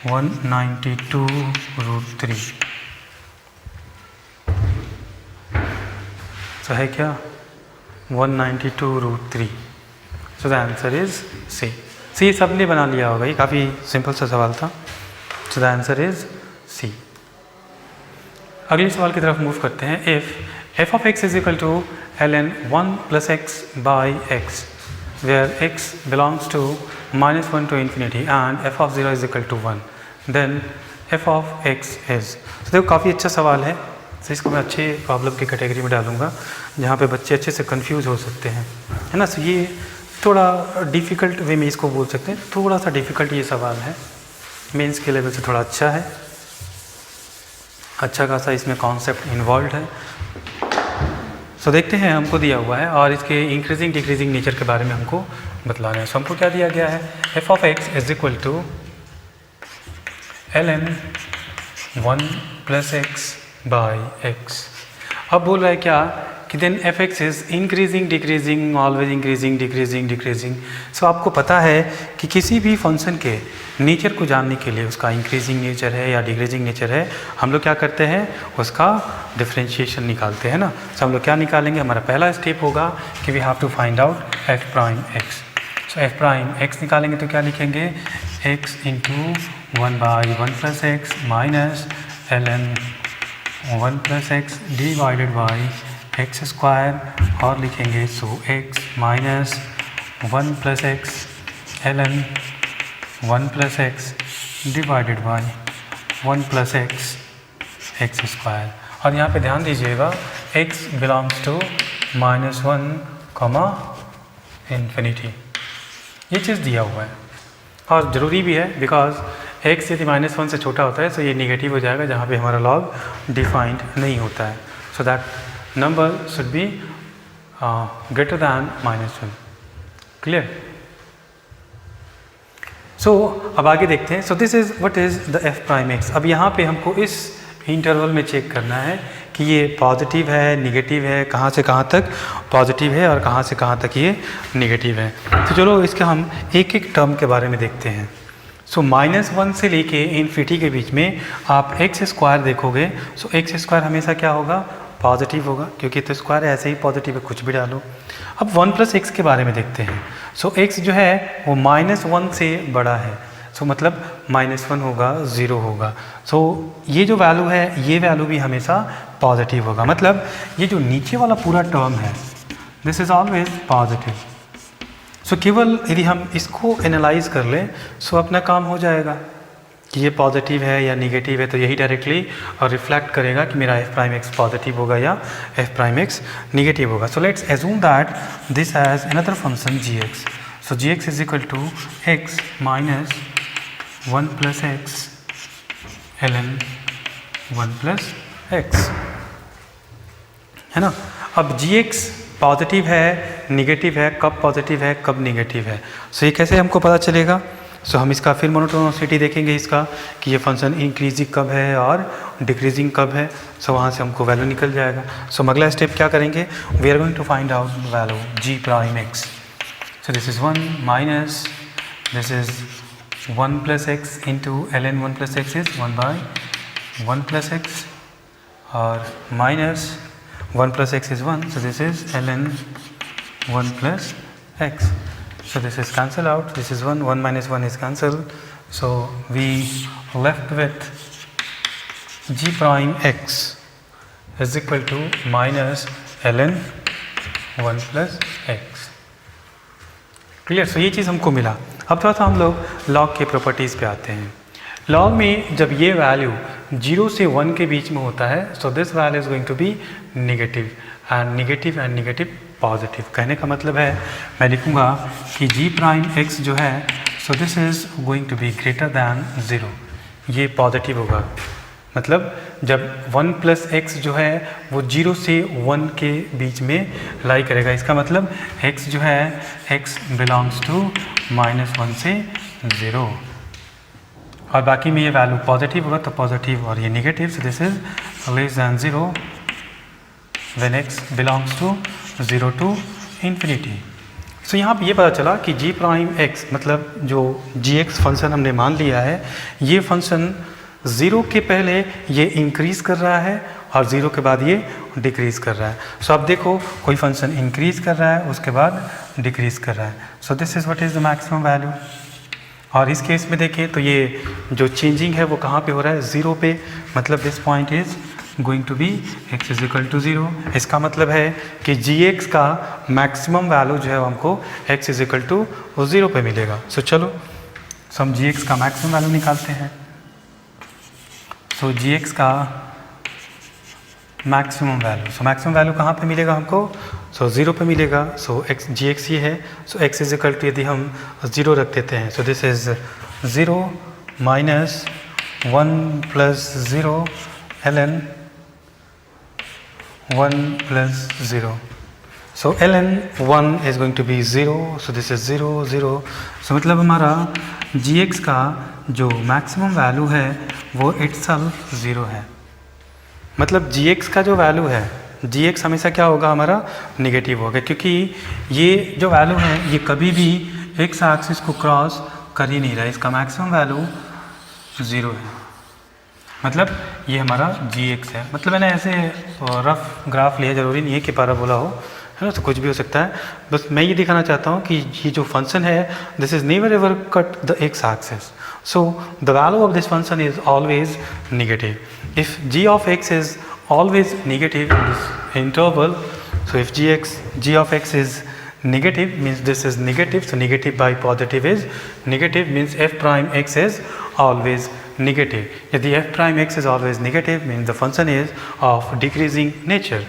192 root 3. So है क्या 192 root 3. So the answer is C. C सबने बना लिया होगा. ये काफ़ी सिंपल सा सवाल था. So the answer is C. अगले सवाल की तरफ मूव करते हैं. If f of x is equal to ln 1 plus x by x where x belongs to minus 1 to infinity and f of 0 is equal to 1, then f of x is. तो देखो काफ़ी अच्छा सवाल है. तो इसको मैं अच्छे प्रॉब्लम की कैटेगरी में डालूंगा जहाँ पे बच्चे अच्छे से कंफ्यूज हो सकते हैं, है ना. तो ये थोड़ा डिफ़िकल्ट वे में इसको बोल सकते हैं. थोड़ा सा डिफ़िकल्ट ये सवाल है. मेंस के लेवल से थोड़ा अच्छा है. अच्छा खासा इसमें कॉन्सेप्ट इन्वॉल्व है. सो देखते हैं. हमको दिया हुआ है और इसके इंक्रीजिंग डिक्रीजिंग नेचर के बारे में हमको बतलाना है. सो हमको क्या दिया गया है? f of x is equal to ln 1 plus X by X. अब बोल रहा है क्या कि then F X is increasing decreasing always increasing decreasing decreasing. So आपको पता है कि किसी भी फंक्शन के नेचर को जानने के लिए उसका इंक्रीजिंग नेचर है या डिक्रीजिंग नेचर है, हम लोग क्या करते हैं? उसका डिफरेंशिएशन निकालते हैं ना. सो हम लोग क्या निकालेंगे? हमारा पहला स्टेप होगा कि we have to find out F prime x. So F prime X निकालेंगे तो क्या लिखेंगे, X into 1/1 + x minus ln 1 + x divided by X square, और लिखेंगे so X minus 1 + x ln 1 + x divided by 1 + x X square. और यहाँ पे ध्यान दीजिएगा x बिलोंग्स टू -1, इन्फिनिटी, ये चीज़ दिया हुआ है और ज़रूरी भी है बिकॉज x यदि -1 से छोटा होता है तो ये निगेटिव हो जाएगा जहाँ पे हमारा लॉग डिफाइंड नहीं होता है। So that number should be greater than -1। Clear? So अब आगे देखते हैं। So this is what is the F prime X. अब यहाँ पे हमको इस इंटरवल में चेक करना है कि ये पॉजिटिव है, निगेटिव है, कहाँ से कहाँ तक पॉजिटिव है और कहाँ से कहाँ तक ये निगेटिव है। तो चलो इसके हम एक एक टर्म के बारे में देखते हैं। सो -1 से लेके इन्फिनिटी के बीच में आप एक्स स्क्वायर देखोगे। सो एक्स स्क्वायर हमेशा क्या होगा, पॉजिटिव होगा, क्योंकि तो स्क्वायर ऐसे ही पॉजिटिव है, कुछ भी डालो। अब 1 + x के बारे में देखते हैं। सो x जो है वो -1 से बड़ा है, सो मतलब -1 होगा, 0 होगा। सो ये जो वैल्यू है ये वैल्यू भी हमेशा पॉजिटिव होगा, मतलब ये जो नीचे वाला पूरा टर्म है दिस इज़ ऑलवेज पॉजिटिव। सो केवल यदि हम इसको एनालाइज कर लें सो अपना काम हो जाएगा कि ये पॉजिटिव है या निगेटिव है, तो यही डायरेक्टली और रिफ्लेक्ट करेगा कि मेरा एफ प्राइम एक्स पॉजिटिव होगा या एफ प्राइम एक्स निगेटिव होगा। So let's assume that this has another function g x. So g x is equal to x minus 1 + x ln 1 + x, है ना। अब जी एक्स पॉजिटिव है, negative है, कब positive है कब निगेटिव है, सो ये कैसे हमको पता चलेगा। सो हम इसका फिर मोनोटोनिसिटी देखेंगे इसका कि ये फंक्शन इंक्रीजिंग कब है और डिक्रीजिंग कब है। सो वहाँ से हमको वैल्यू निकल जाएगा। सो अगला स्टेप क्या करेंगे, we are going to find out value g prime x. So this is 1 minus this is 1 + x into ln 1 + x इज़ 1/1 + x और माइनस 1 + x is 1, so this is ln 1 + x. So this is cancel out, this is 1, 1 - 1 is cancelled. So we left with g prime x is equal to minus ln 1 + x. Clear? सो ये चीज़ हमको मिला। अब थोड़ा सा हम लोग लॉग के properties पे आते हैं। लॉग में जब ये वैल्यू 0 से 1 के बीच में होता है so this value is going to be negative and negative positive. कहने का मतलब है मैं लिखूँगा कि जी प्राइम एक्स जो है so this is going to be greater than 0, ये पॉजिटिव होगा। मतलब जब 1 + x जो है वो 0 से 1 के बीच में लाई करेगा, इसका मतलब x जो है x बिलोंग्स टू -1 से 0 और बाकी में ये वैल्यू पॉजिटिव होगा तो पॉजिटिव और ये negative. So this is less than 0 when x belongs to 0 to infinity. So यहाँ पे ये पता चला कि जी प्राइम एक्स मतलब जो जी एक्स फंक्शन हमने मान लिया है ये फंक्शन 0 के पहले ये इंक्रीज़ कर रहा है और 0 के बाद ये डिक्रीज़ कर रहा है। सो अब देखो कोई फंक्शन इंक्रीज़ कर रहा है उसके बाद डिक्रीज़ कर रहा है। So this is what is the maximum value. और इस केस में देखें तो ये जो चेंजिंग है वो कहाँ पे हो रहा है, 0 पे, मतलब this point is going to be x is equal to 0। इसका मतलब है कि gx का मैक्सिमम वैल्यू जो है हमको x इज इक्वल टू 0 पे मिलेगा। सो चलो हम gx का मैक्सिमम वैल्यू निकालते हैं। सो gx का maximum value, so maximum value कहाँ पे मिलेगा हमको, सो 0 पे मिलेगा। सो gx ये है, so x is equal to यदि हम 0 रख देते हैं so this is 0 minus 1 + 0 ln 1 + 0। So ln 1 is going to be 0, so this is 0 0। सो मतलब हमारा gx का जो मैक्सिमम वैल्यू है वो इटसेल्फ 0 है। मतलब gx का जो वैल्यू है gx हमेशा क्या होगा, हमारा नेगेटिव होगा, क्योंकि ये जो वैल्यू है ये कभी भी x एक्सिस को क्रॉस कर ही नहीं रहा है। इसका मैक्सिमम वैल्यू 0 है, मतलब ये हमारा gx है। मतलब मैंने ऐसे रफ ग्राफ लिया, ज़रूरी नहीं है कि पैराबोला हो, है ना, तो कुछ भी हो सकता है। बस मैं ये दिखाना चाहता हूँ कि ये जो फंक्शन है this is never ever cut the x axis, so the value of this function is always negative. If g of x is always negative in this interval, so if g of x is negative means this is negative, so negative by positive is negative means f prime x is always negative. यदि f prime x is always negative means the function is of decreasing nature,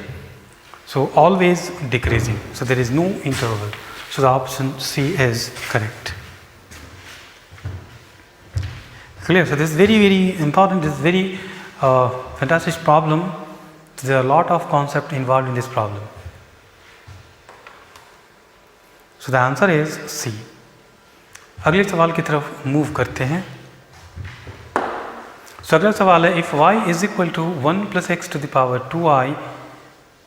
so always decreasing, so there is no interval, so the option C is correct. Clear? So this is very important, this is very fantastic problem. There are a lot of concept involved in this problem. So the answer is C. अगले सवाल की तरफ move करते हैं। So अगला सवाल है if y is equal to 1 plus x to the power 2i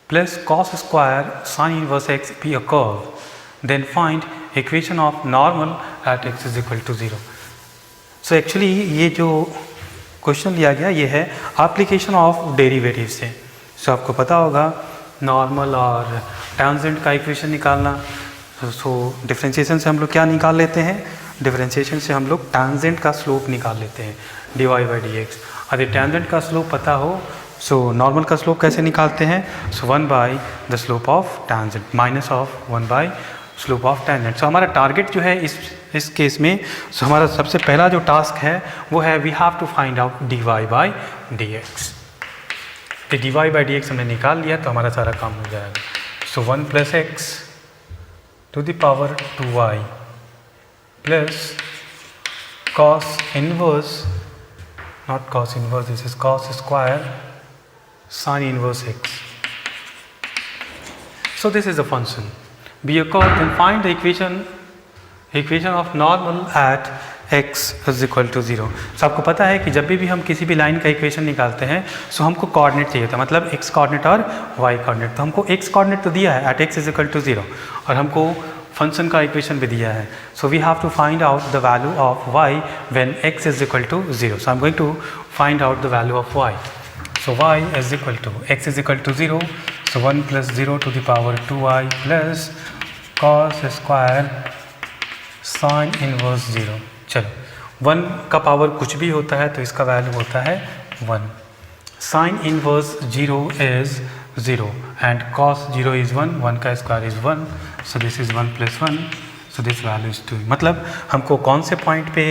plus cos square sin inverse x be a curve, then find equation of normal at x is equal to 0. So actually ये जो question लिया गया ये है application of derivative से। सो आपको पता होगा नॉर्मल और टेंजेंट का इक्वेशन निकालना। सो डिफरेंशिएशन से हम लोग क्या निकाल लेते हैं, डिफरेंशिएशन से हम लोग टेंजेंट का स्लोप निकाल लेते हैं dy बाई डी एक्स। अगर टेंजेंट का स्लोप पता हो सो नॉर्मल का स्लोप कैसे निकालते हैं, so 1 by the slope of tangent minus of 1 by slope of tangent. So हमारा टारगेट जो है इस केस में, सो हमारा सबसे पहला जो टास्क है वो है we have to find out dy by D x. तो dy बाई डी एक्स हमने निकाल लिया तो हमारा सारा काम हो जाएगा। So 1 plus x to the power 2y plus cos inverse, not cos inverse, this is cos square sin inverse x. So this is a function. Be a curve, then find the equation of normal at x is equal to 0. So आपको पता है कि जब भी हम किसी भी line का इक्वेशन निकालते हैं सो हमको कोऑर्डिनेट चाहिए होता है, मतलब x कोऑर्डिनेट और y कोऑर्डिनेट। तो हमको x कोऑर्डिनेट तो दिया है at x is equal to 0 और हमको फंक्शन का इक्वेशन भी दिया है। So we have to find out the value of y when x is equal to 0. So I'm going to find out the value of y. So y is equal to x is equal to 0, so 1 plus 0 to the power 2i plus cos square sin inverse 0. चलो 1 का power कुछ भी होता है तो इसका value होता है 1. sin inverse 0 is 0 and cos 0 is 1, 1 का square is 1, so this is 1 plus 1, so this value is 2. मतलब हमको कौन से पॉइंट पे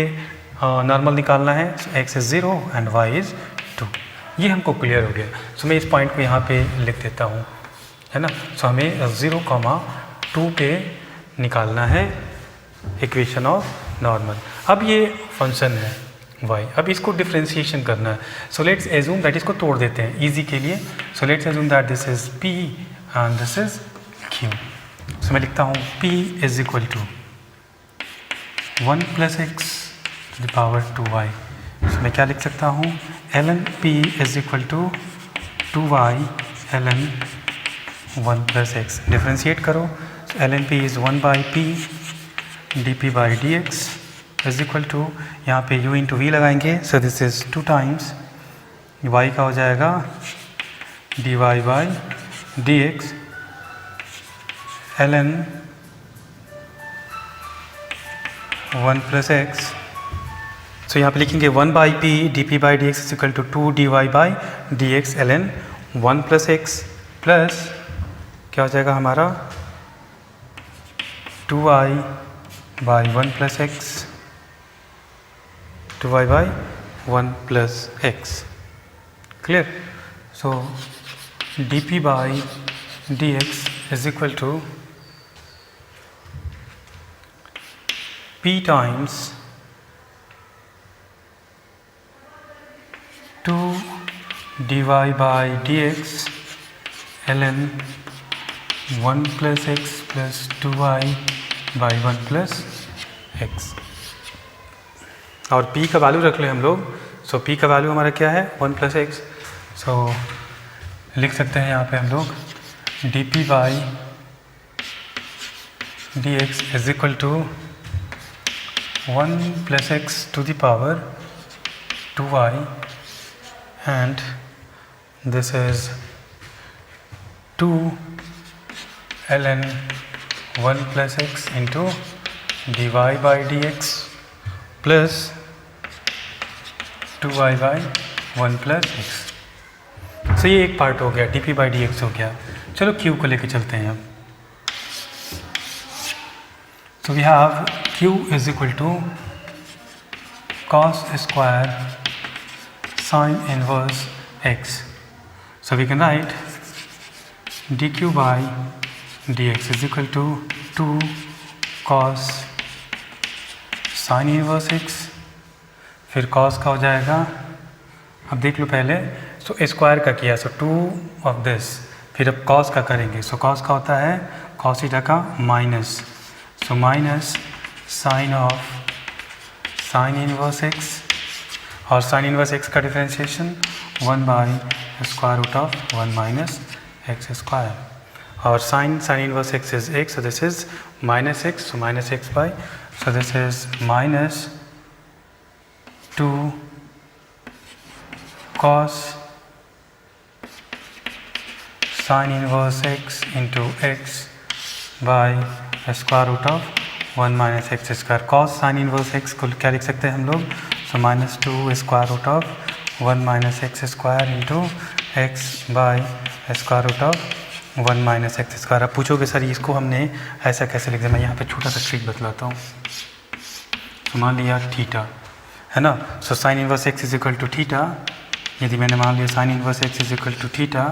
नॉर्मल निकालना है, so x is 0 and y is 2. ये हमको क्लियर हो गया। सो मैं इस पॉइंट को यहाँ पे लिख देता हूँ, है ना। सो हमें 0,2 पे निकालना है इक्वेशन ऑफ नॉर्मल। अब ये फंक्शन है y, अब इसको डिफ्रेंशिएशन करना है। सो लेट्स एज्यूम दैट, इसको तोड़ देते हैं इजी के लिए। So let's assume that this is p and this is q। So मैं लिखता हूँ p is equal to 1 plus x to the power 2y। So मैं क्या लिख सकता हूँ, ln p is equal to 2y ln 1 plus x. Differentiate करो, ln p is 1 by p dp by D x is equal to, यहाँ पे u into v लगाएंगे, so this is 2 times y का हो जाएगा dy by D x ln 1 plus x. So यहाँ पे लिखेंगे 1 by p d p by D x equal to 2 d y by D x ln 1 plus x plus क्या हो जाएगा हमारा 2i by 1 plus x, 2i by 1 plus x. Clear? So d p by D x is equal to p times 2 dy by dx ln 1 plus x plus 2y by 1 plus x। और p का value रख ले हम लोग। सो p का value हमारा क्या है, 1 plus x। सो लिख सकते हैं यहाँ पे हम लोग dp by dx is equal to 1 plus x to the power 2y and this is 2 ln 1 plus x into dy by dx plus 2y by 1 plus x। सो ये एक पार्ट हो गया, dp by dx हो गया। चलो q को लेके चलते हैं अब। So we have q is equal to cos square sin inverse x. So we can write dq by dx is equal to 2 cos sin inverse x, फिर cos का हो जाएगा, अब देख लो पहले, सो स्क्वायर का किया, सो 2 ऑफ दिस, फिर अब cos का करेंगे, सो cos का होता है cos थीटा का minus, so minus sine of sine inverse x, और साइन इनवर्स x का differentiation 1 by square root of 1 minus x square, और sine inverse x is x, so this is minus x, so minus x by, so this is minus 2 cos sin inverse x into x by square root of 1 minus x square. cos sin inverse x को क्या लिख सकते हैं हम लोग, so minus 2 square root of 1 minus x square into x by square root of 1 minus x square. अब पूछोगे sir इसको हमने ऐसा कैसे लिख दिया, मैं यहाँ पे छोटा सा ट्रिक बतलाता हूँ। तो मान लिया थीटा है ना, so sine inverse x is equal to theta, यदि मैंने मान लिया sine inverse x is equal to theta,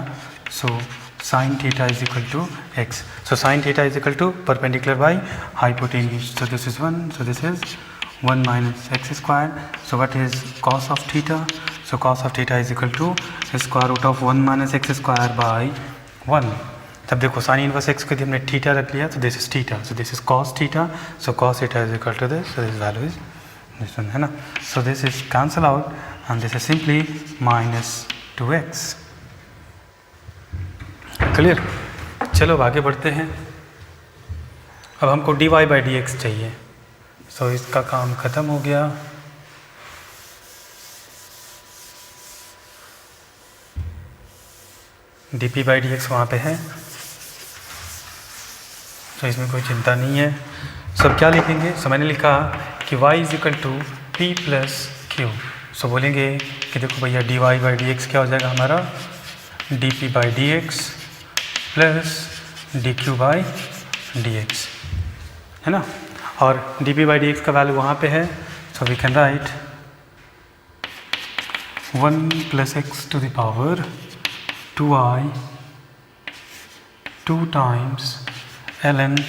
so sin theta is equal to x. So sin theta is equal to perpendicular by hypotenuse. So this is 1. So this is 1 minus x square. So what is cos of theta? So cos of theta is equal to square root of 1 minus x square by 1. तब देखो sin inverse x को यदि हमने theta रख लिया, तो this is theta. So this is cos theta. So cos theta is equal to this. So this value is this one, है ना? So this is cancel out, and this is simply minus 2x. Clear? चलो आगे बढ़ते हैं। अब हमको dy by D x चाहिए, सो इसका काम ख़त्म हो गया। dp बाई डी एक्स वहाँ पे है, तो इसमें कोई चिंता नहीं है। सब क्या लिखेंगे, सो मैंने लिखा कि y is equal to p plus q. So बोलेंगे कि देखो भैया dy बाई डी एक्स क्या हो जाएगा हमारा, dp by D x plus d q by D x, है ना, और d p by D x का वैल्यू वहाँ पे है, so we can write 1 plus x to the power 2i 2 times ln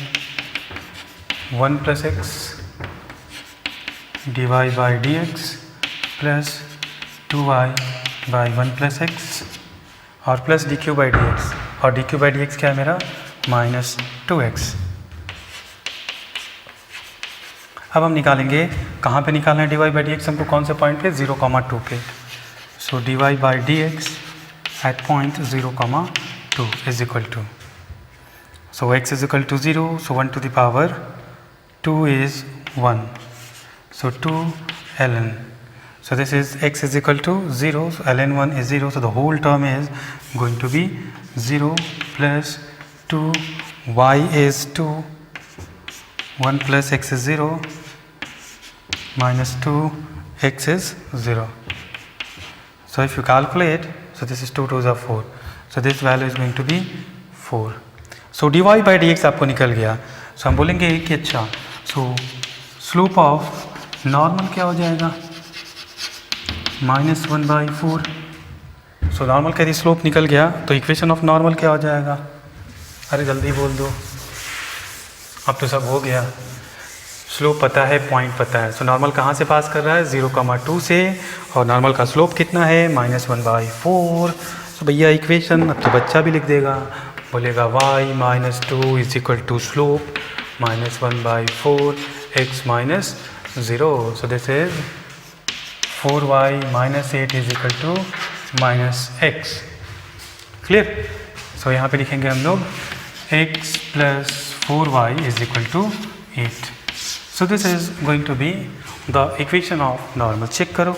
1 plus x d y by D x plus 2i by 1 plus x और plus d q by D x, और d q by D x क्या है मेरा, minus 2x। अब हम निकालेंगे, कहाँ पे निकालना है d y by D x हमको, कौन से पॉइंट पे, 0,2 पे। So d y by D x at point 0,2 is equal to, so x is equal to 0, so 1 to the power 2 is 1, so 2 ln, so this is x is equal to 0, so ln 1 is 0, so the whole term is going to be 0 plus 2, y is 2, 1 plus x is 0, minus 2, x is 0. So if you calculate, so this is 2 2s are 4, so this value is going to be 4. So dy by dx आपको निकल गया, so हम बोलेंगे कि अच्छा, so slope of normal क्या हो जाएगा, -1/4। सो नॉर्मल का यदि स्लोप निकल गया तो इक्वेशन ऑफ नॉर्मल क्या हो जाएगा, अरे जल्दी बोल दो, अब तो सब हो गया। स्लोप पता है, पॉइंट पता है, सो नॉर्मल कहाँ से पास कर रहा है, 0,2 से, और नॉर्मल का स्लोप कितना है, -1/4। तो भैया इक्वेशन अब तो बच्चा भी लिख देगा, बोलेगा y minus 2 is equal to slope -1/4 x minus 0, so this is 4y minus 8 is equal to -x। Clear? So यहाँ पे लिखेंगे हम लोग x plus 4y is equal to 8। So this is going to be the equation of normal. Check करो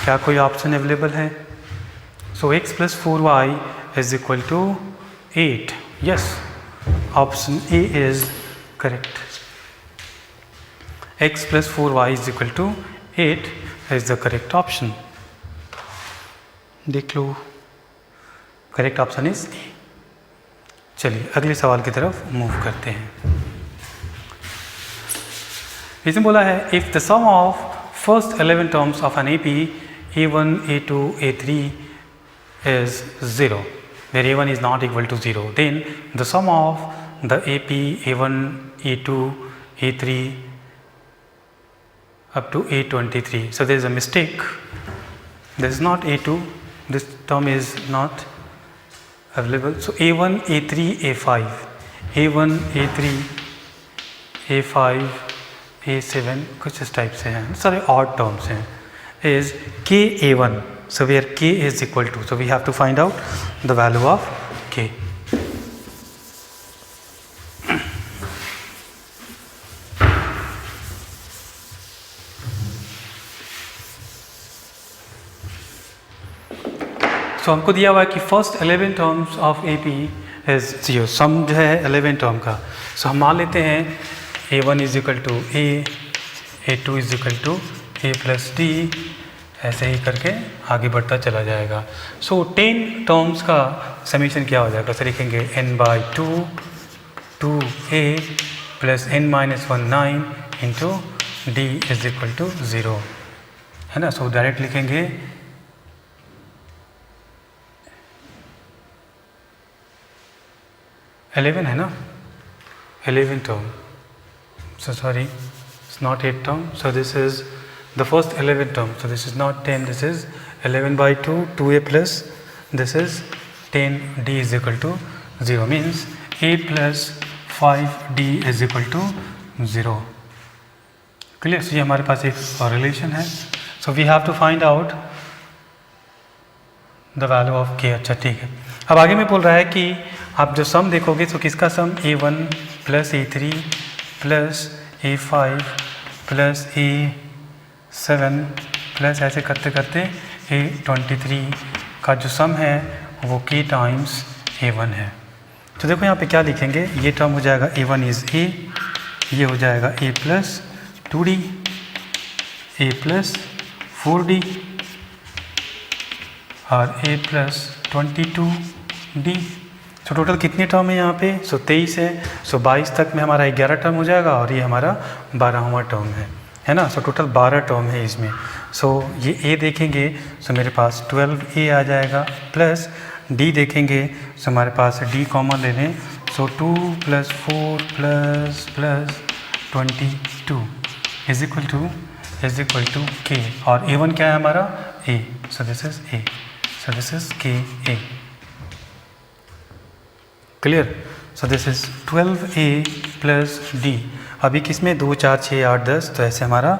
क्या कोई option available है। So x plus 4y is equal to 8, yes, option A is correct. x plus 4y is equal to 8 is the correct option. देख लो, correct option is a. चलिए अगले सवाल की तरफ मूव करते हैं. इसमें बोला है if the sum of first 11 terms of an AP A1 A2 A3 is 0 where A1 is not equal to 0, then the sum of the AP A1 A2 A3 up to A23. So there is a mistake. This is not A2. This term is not available. So A1, A3, A5, A1, A3, A5, A7 कुछ इस type से हैं, सारे odd terms हैं. Is K A1. So where K is equal to. So we have to find out the value of K. तो हमको दिया हुआ है कि first 11 terms of AP is 0. सम जो है 11 टर्म का. सो हम मान लेते हैं A1 is equal to A, A2 is equal to A plus D, ऐसे ही करके आगे बढ़ता चला जाएगा. सो 10 टर्म्स का समीशन क्या हो जाएगा? सर लिखेंगे n/2 2A plus n-1 9 into D is equal to 0, है ना. सो डायरेक्ट लिखेंगे $11 है ना, 11 term. So sorry, it's not 8 term. So this is the first 11 term. So this is not 10. This is 11/2 2A plus. This is 10D is equal to 0. Means A plus 5D is equal to 0. Clear? So ये हमारे पास एक relation है. So we have to find out the value of K. अच्छा ठीक है. अब आगे में बोल रहा है कि आप जो सम देखोगे तो किसका सम A1 plus A3 plus A5 plus A7 plus ऐसे करते करते A23 का जो सम है वो K टाइम्स A1 है. तो देखो यहाँ पे क्या लिखेंगे, ये टर्म हो जाएगा A1 इज़ A, ये हो जाएगा A plus 2D, A plus 4D और A plus 22D. So total कितने टर्म है यहाँ पे? सो 23 है. सो 22 तक में हमारा 11 टर्म हो जाएगा और ये हमारा 12वां टर्म है ना. सो टोटल 12 टर्म है इसमें. सो ये A देखेंगे सो मेरे पास 12A आ जाएगा, प्लस D देखेंगे सो हमारे पास D कॉमन ले लें. So 2 plus 4 plus 22 is equal to K. और A1 क्या है हमारा? A. So this is A. So this is KA. Clear? So this is 12A plus D. अभी किस में 2 4 6 8 10, तो ऐसे हमारा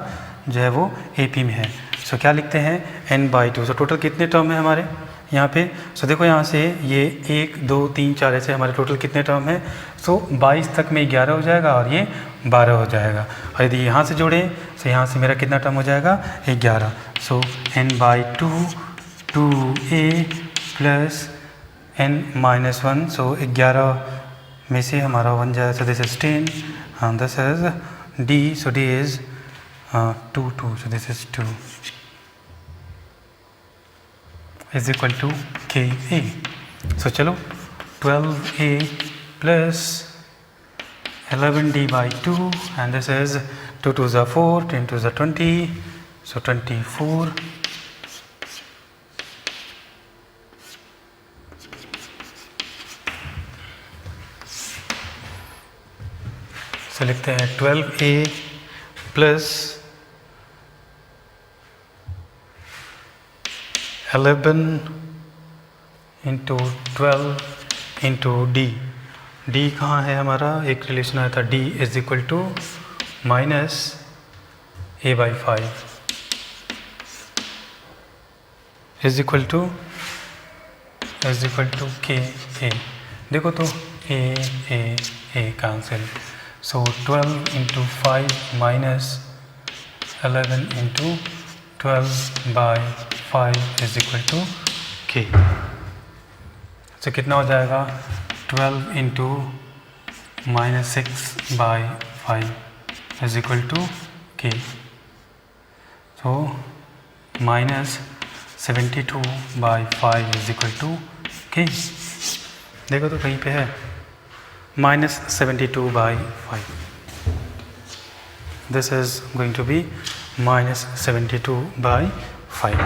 जो है वो AP में है. सो क्या लिखते हैं n/2. सो टोटल कितने टर्म है हमारे यहाँ पे? सो देखो यहाँ से ये 1 2 3 4 ऐसे हमारे टोटल कितने टर्म है? सो 22 तक में 11 हो जाएगा और ये 12 हो जाएगा. और यदि यहाँ से जोड़ें तो यहाँ से मेरा कितना टर्म हो जाएगा? 11. सो n/2 2A प्लस n-1. सो 11 में से हमारा 1 जाए. सो this is 10 and this is D. So D is 2 2. So this is 2 is equal to KA. So चलो 12A plus 11D/2 and this is 2 2s are 4, 10 2s are 20. So 24. तो लिखते हैं 12A plus 11 into 12 into D. D कहाँ है हमारा? एक relation आया था D is equal to minus A/5 is equal to KA. देखो तो A cancel. So 12 into 5 minus 11 into 12/5 is equal to K. So कितना हो जाएगा? 12 into -6/5 is equal to k। तो -72/5 इज इक्वल टू k। देखो तो कहीं पे है -72/5। This is going to be -72/5।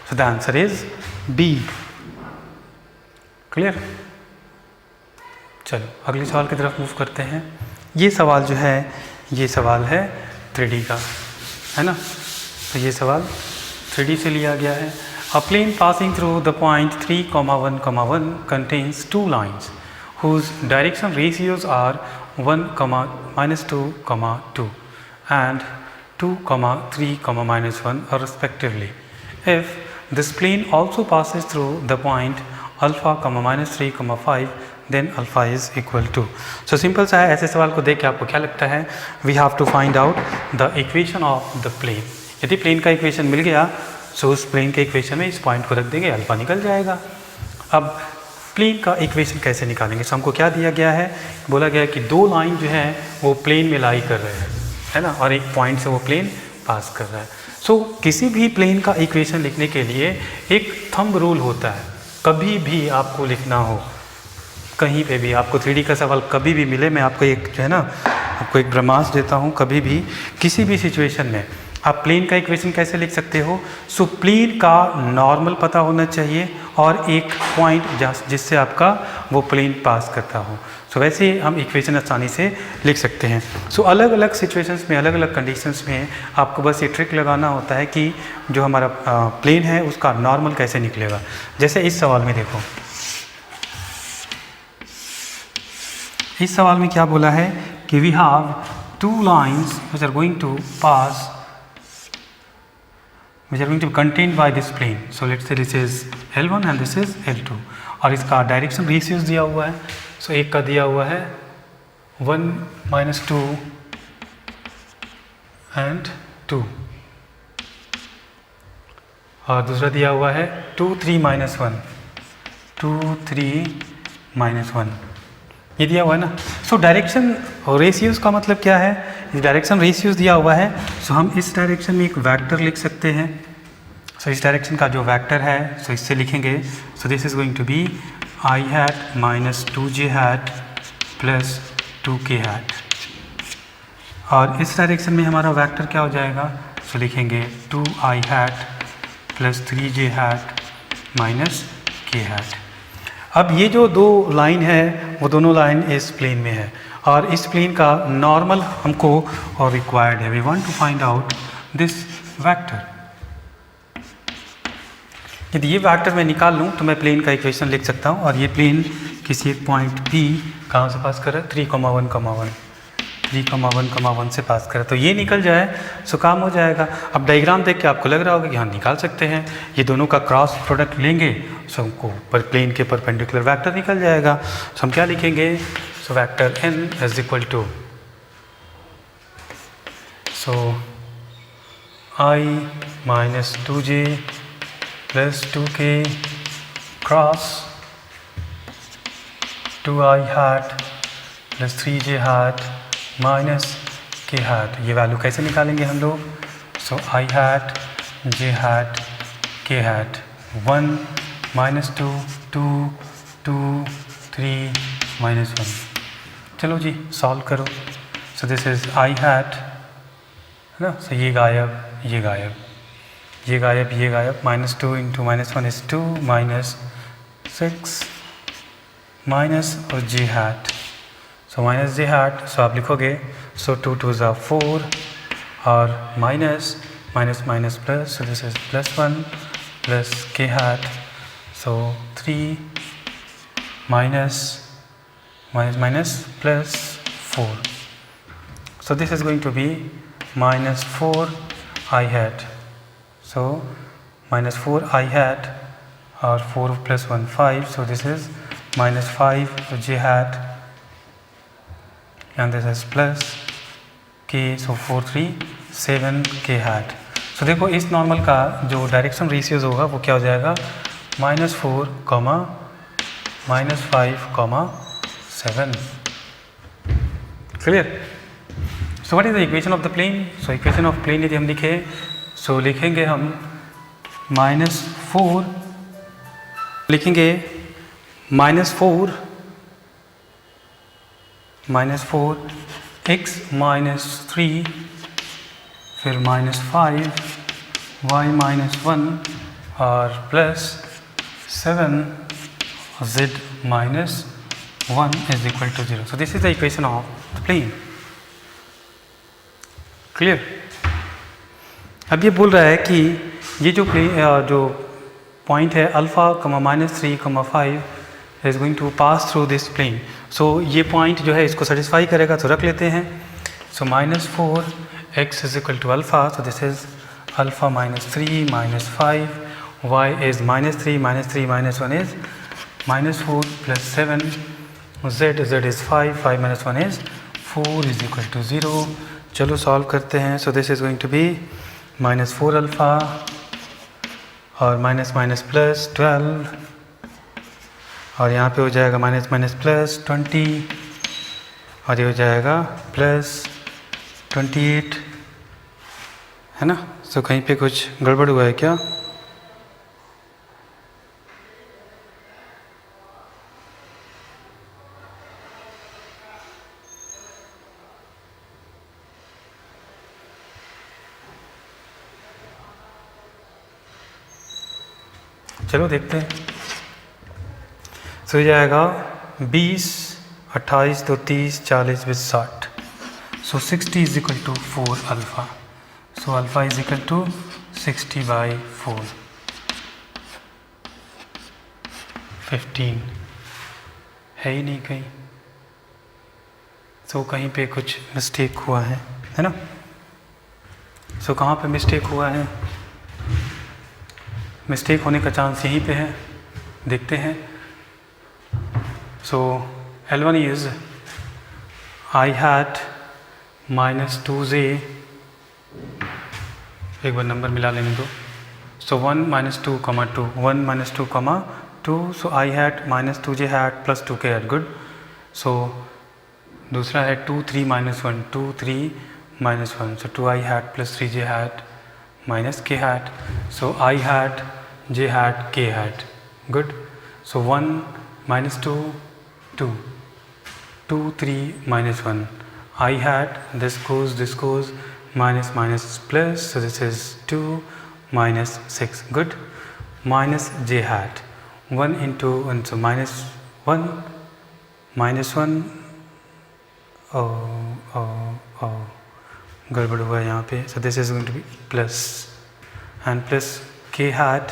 So the answer is B। Clear? चलो अगले सवाल की तरफ मूव करते हैं। ये सवाल जो है ये सवाल है 3D का, है ना? तो ये सवाल 3D से लिया गया है। A plane passing through the point 3,1,1 contains two lines whose direction ratios are 1, -2, and 2, 3, -1 respectively. If this plane also passes through the point alpha, -3, 5, then alpha is equal to। So simple सा है। ऐसे सवाल को देख के आपको क्या लगता है? We have to find out the equation of the plane। यदि प्लेन का इक्वेशन मिल गया तो उस प्लेन के इक्वेशन में इस पॉइंट को रख देंगे, अल्फा निकल जाएगा। अब प्लेन का इक्वेशन कैसे निकालेंगे? तो हमको क्या दिया गया है? बोला गया है कि दो लाइन जो है वो प्लेन में लाई कर रहे हैं, है ना, और एक पॉइंट से वो प्लेन पास कर रहा है। सो किसी भी प्लेन का इक्वेशन लिखने के लिए एक थंब रूल होता है। कभी भी आपको लिखना हो, कहीं पे भी आपको 3D का सवाल कभी भी मिले, मैं आपको एक जो है ना आपको एक ब्रह्मास्त्र देता हूँ। कभी भी किसी भी सिचुएशन में आप प्लेन का इक्वेशन कैसे लिख सकते हो? सो प्लेन का नॉर्मल पता होना चाहिए और एक पॉइंट जिससे आपका वो प्लेन पास करता हो। सो वैसे हम इक्वेशन आसानी से लिख सकते हैं। सो अलग अलग सिचुएशंस में, अलग अलग कंडीशंस में आपको बस ये ट्रिक लगाना होता है कि जो हमारा प्लेन है उसका नॉर्मल कैसे निकलेगा। जैसे इस सवाल में देखो, इस सवाल में क्या बोला है कि we have two lines which are going to pass, which are going to be contained by this plane. So let's say this is L1 and this is L2 और इसका डायरेक्शन रेशियोज दिया हुआ है। सो एक का दिया हुआ है 1, -2 and 2 और दूसरा दिया हुआ है 2, 3, -1, 2, 3, -1, ये दिया हुआ है ना। सो डायरेक्शन रेशियोज का मतलब क्या है? डायरेक्शन रेशियोज दिया हुआ है। सो हम इस डायरेक्शन में एक वेक्टर लिख सकते हैं। सो इस डायरेक्शन का जो वेक्टर है सो इससे लिखेंगे। सो this is going to be I hat -2j hat plus 2k hat और इस डायरेक्शन में हमारा वेक्टर क्या हो जाएगा? सो लिखेंगे 2i hat plus 3j hat -k hat। अब ये जो दो लाइन है वो दोनों लाइन इस प्लेन में है और इस प्लेन का नॉर्मल हमको और रिक्वायर्ड है। We want to find out this vector. यदि ये वेक्टर मैं निकाल लूँ तो मैं प्लेन का इक्वेशन लिख सकता हूँ और ये प्लेन किसी एक पॉइंट P कहाँ से पास कर रहा है? 3,1,1 से पास कर रहा है। तो ये निकल जाए सो काम हो जाएगा। अब डायग्राम देख के आपको लग रहा होगा कि हाँ निकाल सकते हैं। ये दोनों का क्रॉस प्रोडक्ट लेंगे सो हमको पर प्लेन के परपेंडिकुलर वेक्टर निकल जाएगा। सो हम क्या लिखेंगे? So vector n is equal to so I -2j plus 2k cross 2i hat plus 3j hat -k hat। ये वैल्यू कैसे निकालेंगे हम लोग? सो i hat, j hat, k hat 1, -2, 2, 2, 3, -1। चलो जी सॉल्व करो। सो दिस इज i hat, है ना। सो ये गायब, ये गायब, ये गायब, ये गायब। -2 × -1 इज 2 -6 माइनस और j hat। So -j hat, so आप लिखोगे सो 2 2 ज़ा 4 और minus plus, so this is +1 plus k hat, so 3 minus plus 4। So this is going to be -4i hat। So -4i hat और 4 + 1 5, so this is -5j hat and this is plus k, so 4 3 7k hat। so देखो इस normal का जो direction ratios होगा वो क्या हो जाएगा? -4, -5, -7 clear? So what is the equation of the plane? So equation of plane यदि हम लिखे, सो लिखेंगे हम -4, लिखेंगे -4 x -3 फिर -5 y -1 और +7 z -1 is equal to 0. So this is the equation of the plane. Clear? अब ये बोल रहा है कि ये जो जो पॉइंट है alpha -3 5 is going to pass through this plane. So ये पॉइंट जो है इसको सेटिस्फाई करेगा, तो रख लेते हैं. So -4 x is equal to alpha, so this is alpha -3 -5 y is -3 -3 -1 is -4 + 7 z is 5 5 -1 is 4 is equal to 0. चलो सॉल्व करते हैं. So this is going to be -4 alpha और +12 और यहाँ पे हो जाएगा -+20 और ये हो जाएगा +28, है ना. सो कहीं पे कुछ गड़बड़ हुआ है क्या? चलो देखते हैं. सो हो जाएगा 20 28 तो 30 40 20 60. So 60 is equal to 4 alpha. So alpha is equal to 60/4 15 है ही नहीं कहीं. सो कहीं पे कुछ मिस्टेक हुआ है ना. सो कहाँ पे मिस्टेक हुआ है? मिस्टेक होने का चांस यहीं पे है, देखते हैं. सो L1 is I hat -2j, एक बार नंबर मिला लेने दो. So 1 - 2, 2 1 - 2, 2. So I hat -2j hat + 2k hat. Good. So दूसरा है 2 3 -1 2 3 -1. सो 2I hat + 3j hat -k hat. So I hat j hat k hat. Good. So 1 - 2 2 2 3 -1. I hat, this goes minus plus, so this is 2 -6. Good. Minus j hat 1 into 1, so -1 -1. oh गड़बड़ हुआ है यहाँ पे. So this is going to be plus and plus k hat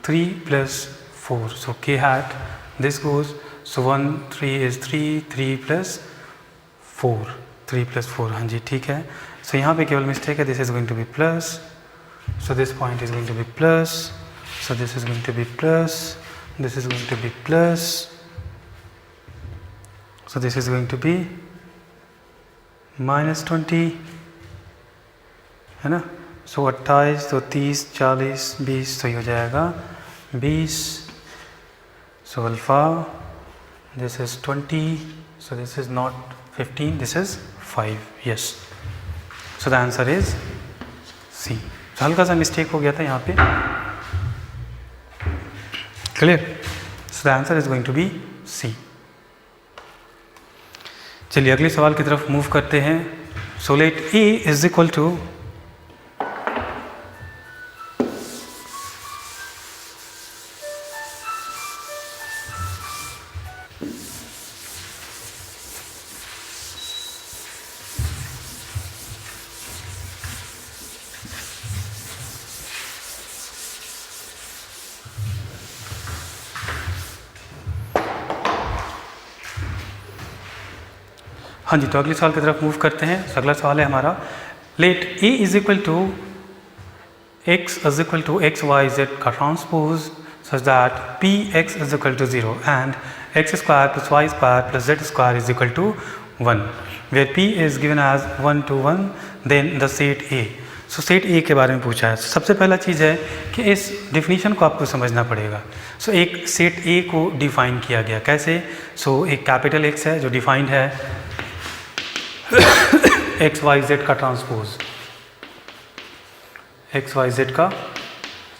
3 + 4. So k hat, this goes, so 1 3 is 3 3 + 4 3 + 4. हाँ जी ठीक है. सो यहाँ पे केवल मिस्टेक है. This is going to be plus, so this point is going to be plus, so this is going to be plus, this is going to be plus, so this is going to be -20, है ना. सो 28 तो 30 40 20, तो ये हो जाएगा 20. So alpha, this is 20, so this is not 15, this is 5. Yes. So the answer is C. हल्का सा mistake हो गया था यहाँ पे. Clear. So the answer is going to be C. चलिए अगले सवाल की तरफ मूव करते हैं. So let A is equal to, हाँ जी, तो अगले सवाल की तरफ मूव करते हैं. अगला सवाल है हमारा, let A is equal to x is equal to x y z का transpose such that P x is equal to 0 and x² + y² + z² is equal to 1, where p is given as 1 to 1, then the set A. So set A के बारे में पूछा है. सबसे पहला चीज़ है कि इस डिफिनीशन को आपको समझना पड़ेगा. सो एक सेट A को डिफाइन किया गया कैसे. सो एक कैपिटल X है जो डिफाइंड है एक्स वाई जेड का ट्रांसपोज, एक्स वाई जेड का,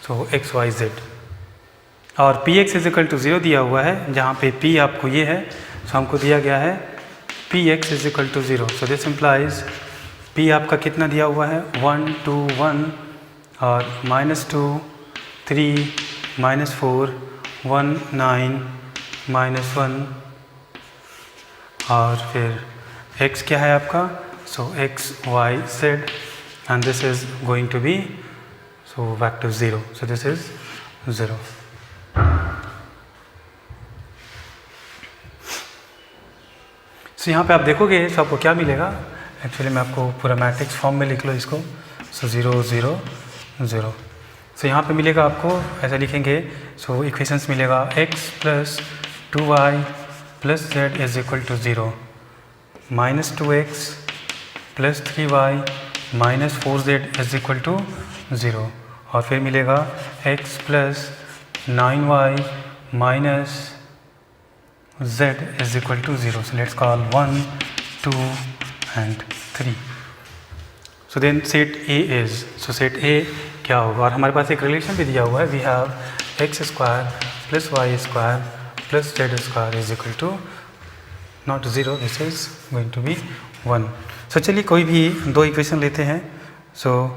सो एक्स वाई जेड, और पी एक्स इजिकल टू 0 दिया हुआ है, जहाँ पे पी आपको ये है, सो हमको दिया गया है P X is equal to 0। So this implies P आपका कितना दिया हुआ है 1 2 1 और -2 3 -4 1 9 -1 और फिर x क्या है आपका, सो x y z and this is going to be so back to 0, so this is 0। सो यहाँ पे आप देखोगे तो आपको क्या मिलेगा, एक्चुअली मैं आपको पूरा मैट्रिक्स फॉर्म में लिख लो इसको, सो 0 0 0। सो यहाँ पे मिलेगा आपको, ऐसा लिखेंगे, सो इक्वेशंस मिलेगा x plus 2y plus z is equal to 0, -2x plus 3y minus 4z is equal to 0, और फिर मिलेगा x plus 9y minus z is equal to 0. So let's call 1, 2 and 3. So then set A is, so set A क्या होगा, और हमारे पास एक relation भी दिया हुआ है, we have x square plus y square plus z square is equal to not 0, this is going to be 1. So चलिए कोई भी दो इक्वेशन लेते हैं, so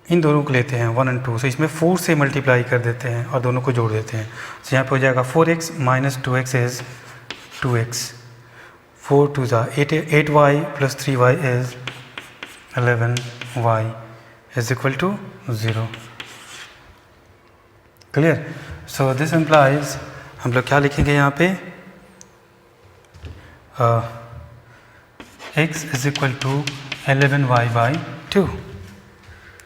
इन दोनों को लेते हैं 1 और 2, so इसमें 4 से मल्टीप्लाई कर देते हैं और दोनों को जोड़ देते हैं, so यहाँ पे हो जाएगा 4x minus 2x is 2x, 4 2 8y plus 3y is 11y is equal to 0। Clear, so this implies हम लोग क्या लिखेंगे यहाँ पे, x is equal to 11y by 2,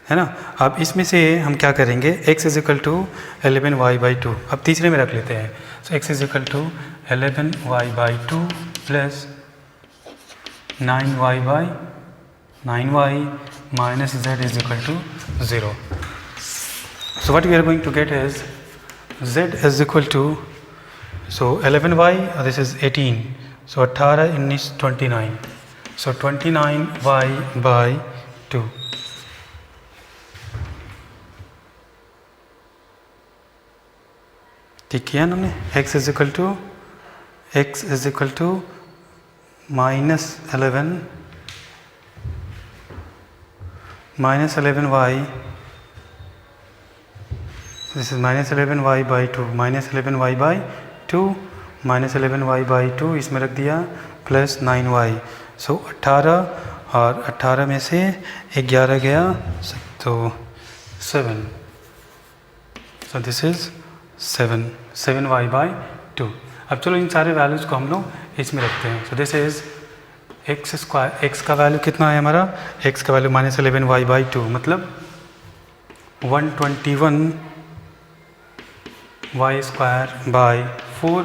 है ना। अब इसमें से हम क्या करेंगे, x is equal to 11y by 2, अब तीसरे में रख लेते हैं, so x is equal to 11y by 2 plus 9y by 9y minus z is equal to 0। So what we are going to get is z is equal to, so 11y this is 18, so 18 19 29, so 29y by 2, ठीक किया ना हमने, x is equal to minus 11y this is minus 11y by 2, minus 11y by 2 minus 11y by 2 इसमें रख दिया plus 9y, सो 18 और 18 में से 11 गया तो 7, सो दिस इज 7y बाई 2। अब चलो इन सारे वैल्यूज़ को हम लोग इसमें रखते हैं, so this is x square, x का वैल्यू कितना है हमारा, एक्स का वैल्यू माइनस 11y बाई 2 मतलब 121 y square by 4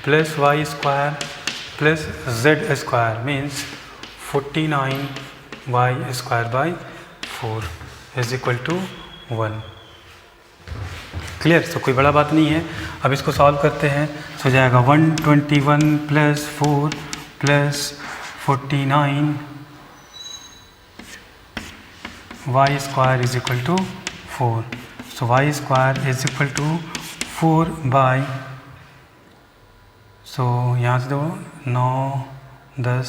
plus y square plus z square means 49y square by 4 is equal to 1। Clear, so कोई बड़ा बात नहीं है। अब इसको सॉल्व करते हैं, सो जाएगा 121 plus 4 plus 49 y square is equal to 4, so y square is equal to 4 by, so यहाँ से दो 9 10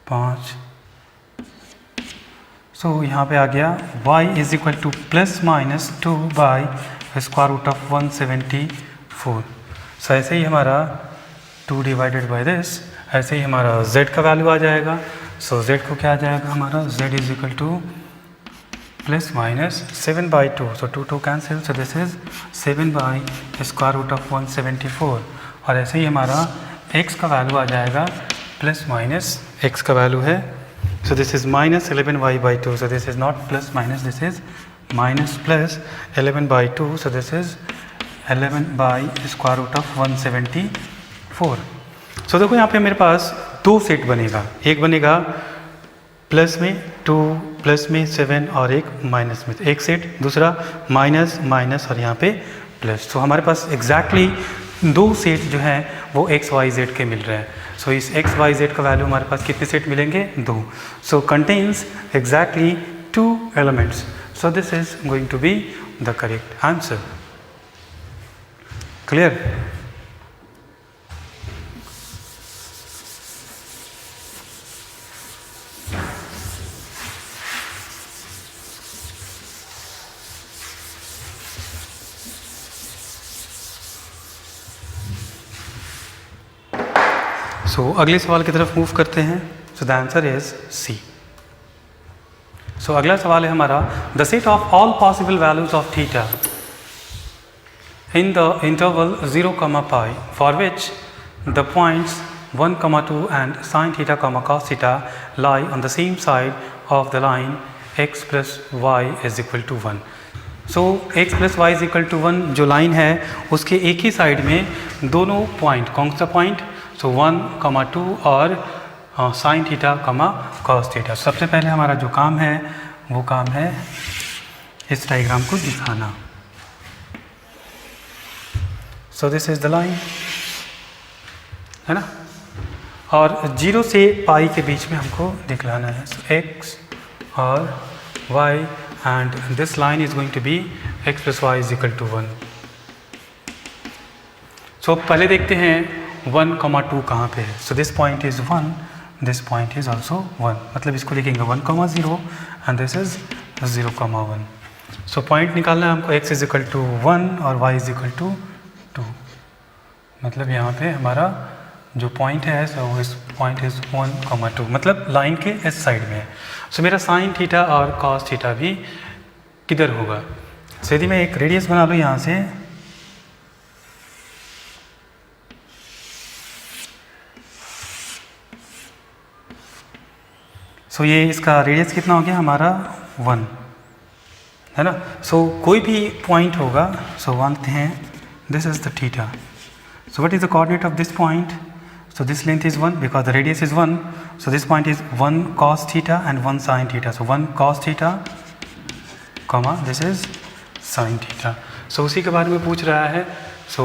5, सो यहाँ पे आ गया y is equal to plus minus 2 by square root of 174। So ऐसे ही हमारा 2 डिवाइडेड बाई दिस, ऐसे ही हमारा z का वैल्यू आ जाएगा। सो z को क्या आ जाएगा हमारा, z is equal to plus minus 7 by 2, so 2 2 cancel, so this is 7 by square root of 174। और ऐसे ही हमारा x का वैल्यू आ जाएगा प्लस माइनस x का वैल्यू है, so this is minus 11y by 2, so this is not plus minus, this is minus plus 11 by 2, so this is 11 by square root of 174। so देखो यहाँ पे मेरे पास दो set बनेगा, एक बनेगा प्लस में 2 प्लस में 7 और एक माइनस में, एक सेट, दूसरा माइनस माइनस और यहाँ पे प्लस। तो हमारे पास एग्जैक्टली दो सेट जो हैं वो एक्स वाई जेड के मिल रहे हैं। सो इस एक्स वाई जेड का वैल्यू हमारे पास कितने सेट मिलेंगे? 2। So contains exactly 2 elements. So this is going to be the correct answer. Clear? So अगले सवाल की तरफ मूव करते हैं। So the answer is C. So अगला सवाल है हमारा, the set of all possible values of theta in the interval 0, pi for which the points 1, 2 and sin theta, cos theta lie on the same side of the line x plus y is equal to 1। So x plus y is equal to 1 जो line है उसके एक ही side में दोनों point, कौन सा point? सो 1, 2 और sin theta, cos theta. सबसे पहले हमारा जो काम है वो काम है इस डायग्राम को दिखाना। सो दिस इज द लाइन, है ना, और 0 से पाई के बीच में हमको दिखलाना है। सो x और y and this line is going to be x plus y is equal to 1। सो पहले देखते हैं 1, 2 कहाँ पे है। So this point is 1, this point is also 1, मतलब इसको लिखेंगे 1, 0 and this is 0, 1। So point निकालना है हमको, x इज इक्वल टू 1 और y इज इक्वल टू 2, मतलब यहाँ पे हमारा जो पॉइंट है सो इस पॉइंट इज 1, 2, मतलब लाइन के इस साइड में है। सो मेरा sin थीटा और cos थीटा भी किधर होगा? सो यदि मैं एक रेडियस बना लूँ यहाँ से, सो ये इसका रेडियस कितना हो गया हमारा 1, है ना। सो कोई भी पॉइंट होगा, सो मानते हैं this is the theta. So what is the coordinate of this point? So this length is 1 because the radius is 1। So this point is 1 cos theta and 1 sin theta. So 1 cos theta, this is sin theta. So उसी के बारे में पूछ रहा है। सो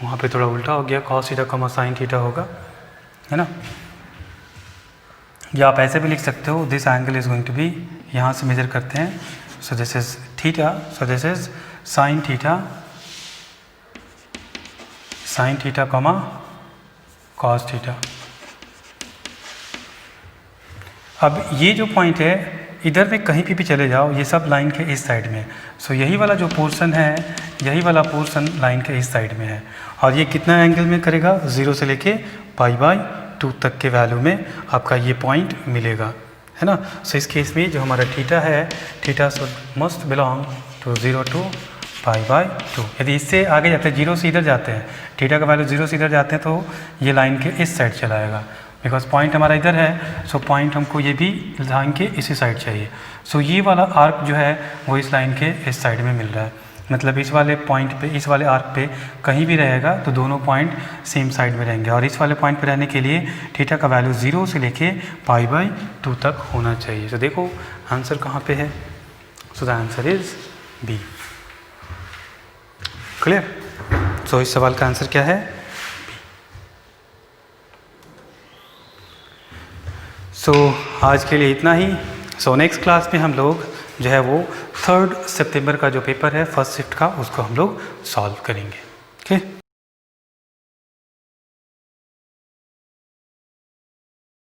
वहाँ पे थोड़ा उल्टा हो गया, cos थीटा, sin थीटा होगा, है ना। या आप ऐसे भी लिख सकते हो, this angle is going to be, यहाँ से मेजर करते हैं। So this is theta, so this is sin theta, sin theta, cos theta. अब ये जो पॉइंट है इधर में कहीं भी चले जाओ, ये सब लाइन के इस साइड में। सो यही वाला जो पोर्शन है, यही वाला पोर्शन लाइन के इस साइड में है, और ये कितना एंगल में करेगा? 0 से लेके π/2 तक के वैल्यू में आपका ये पॉइंट मिलेगा, है ना। सो इस केस में जो हमारा थीटा है, theta must belong to 0 to π/2। यदि इससे आगे जाते हैं, 0 से इधर जाते हैं, थीटा का वैल्यू 0 से इधर जाते हैं, तो ये लाइन के इस साइड चला आएगा, बिकॉज पॉइंट हमारा इधर है। सो पॉइंट हमको ये भी लाइन के इसी साइड चाहिए। सो ये वाला आर्क जो है वो इस लाइन के इस साइड में मिल रहा है, मतलब इस वाले पॉइंट पे, इस वाले आर्क पे कहीं भी रहेगा तो दोनों पॉइंट सेम साइड में रहेंगे, और इस वाले पॉइंट पे रहने के लिए थीटा का वैल्यू 0 से लेके π/2 तक होना चाहिए। तो देखो आंसर कहाँ पे है? So the answer is B. Clear? So इस सवाल का आंसर क्या है? सो आज के लिए इतना ही। सो नेक्स्ट क्लास में हम लोग जो है वो 3 सितंबर का जो पेपर है फर्स्ट शिफ्ट का, उसको हम लोग सॉल्व करेंगे। ओके।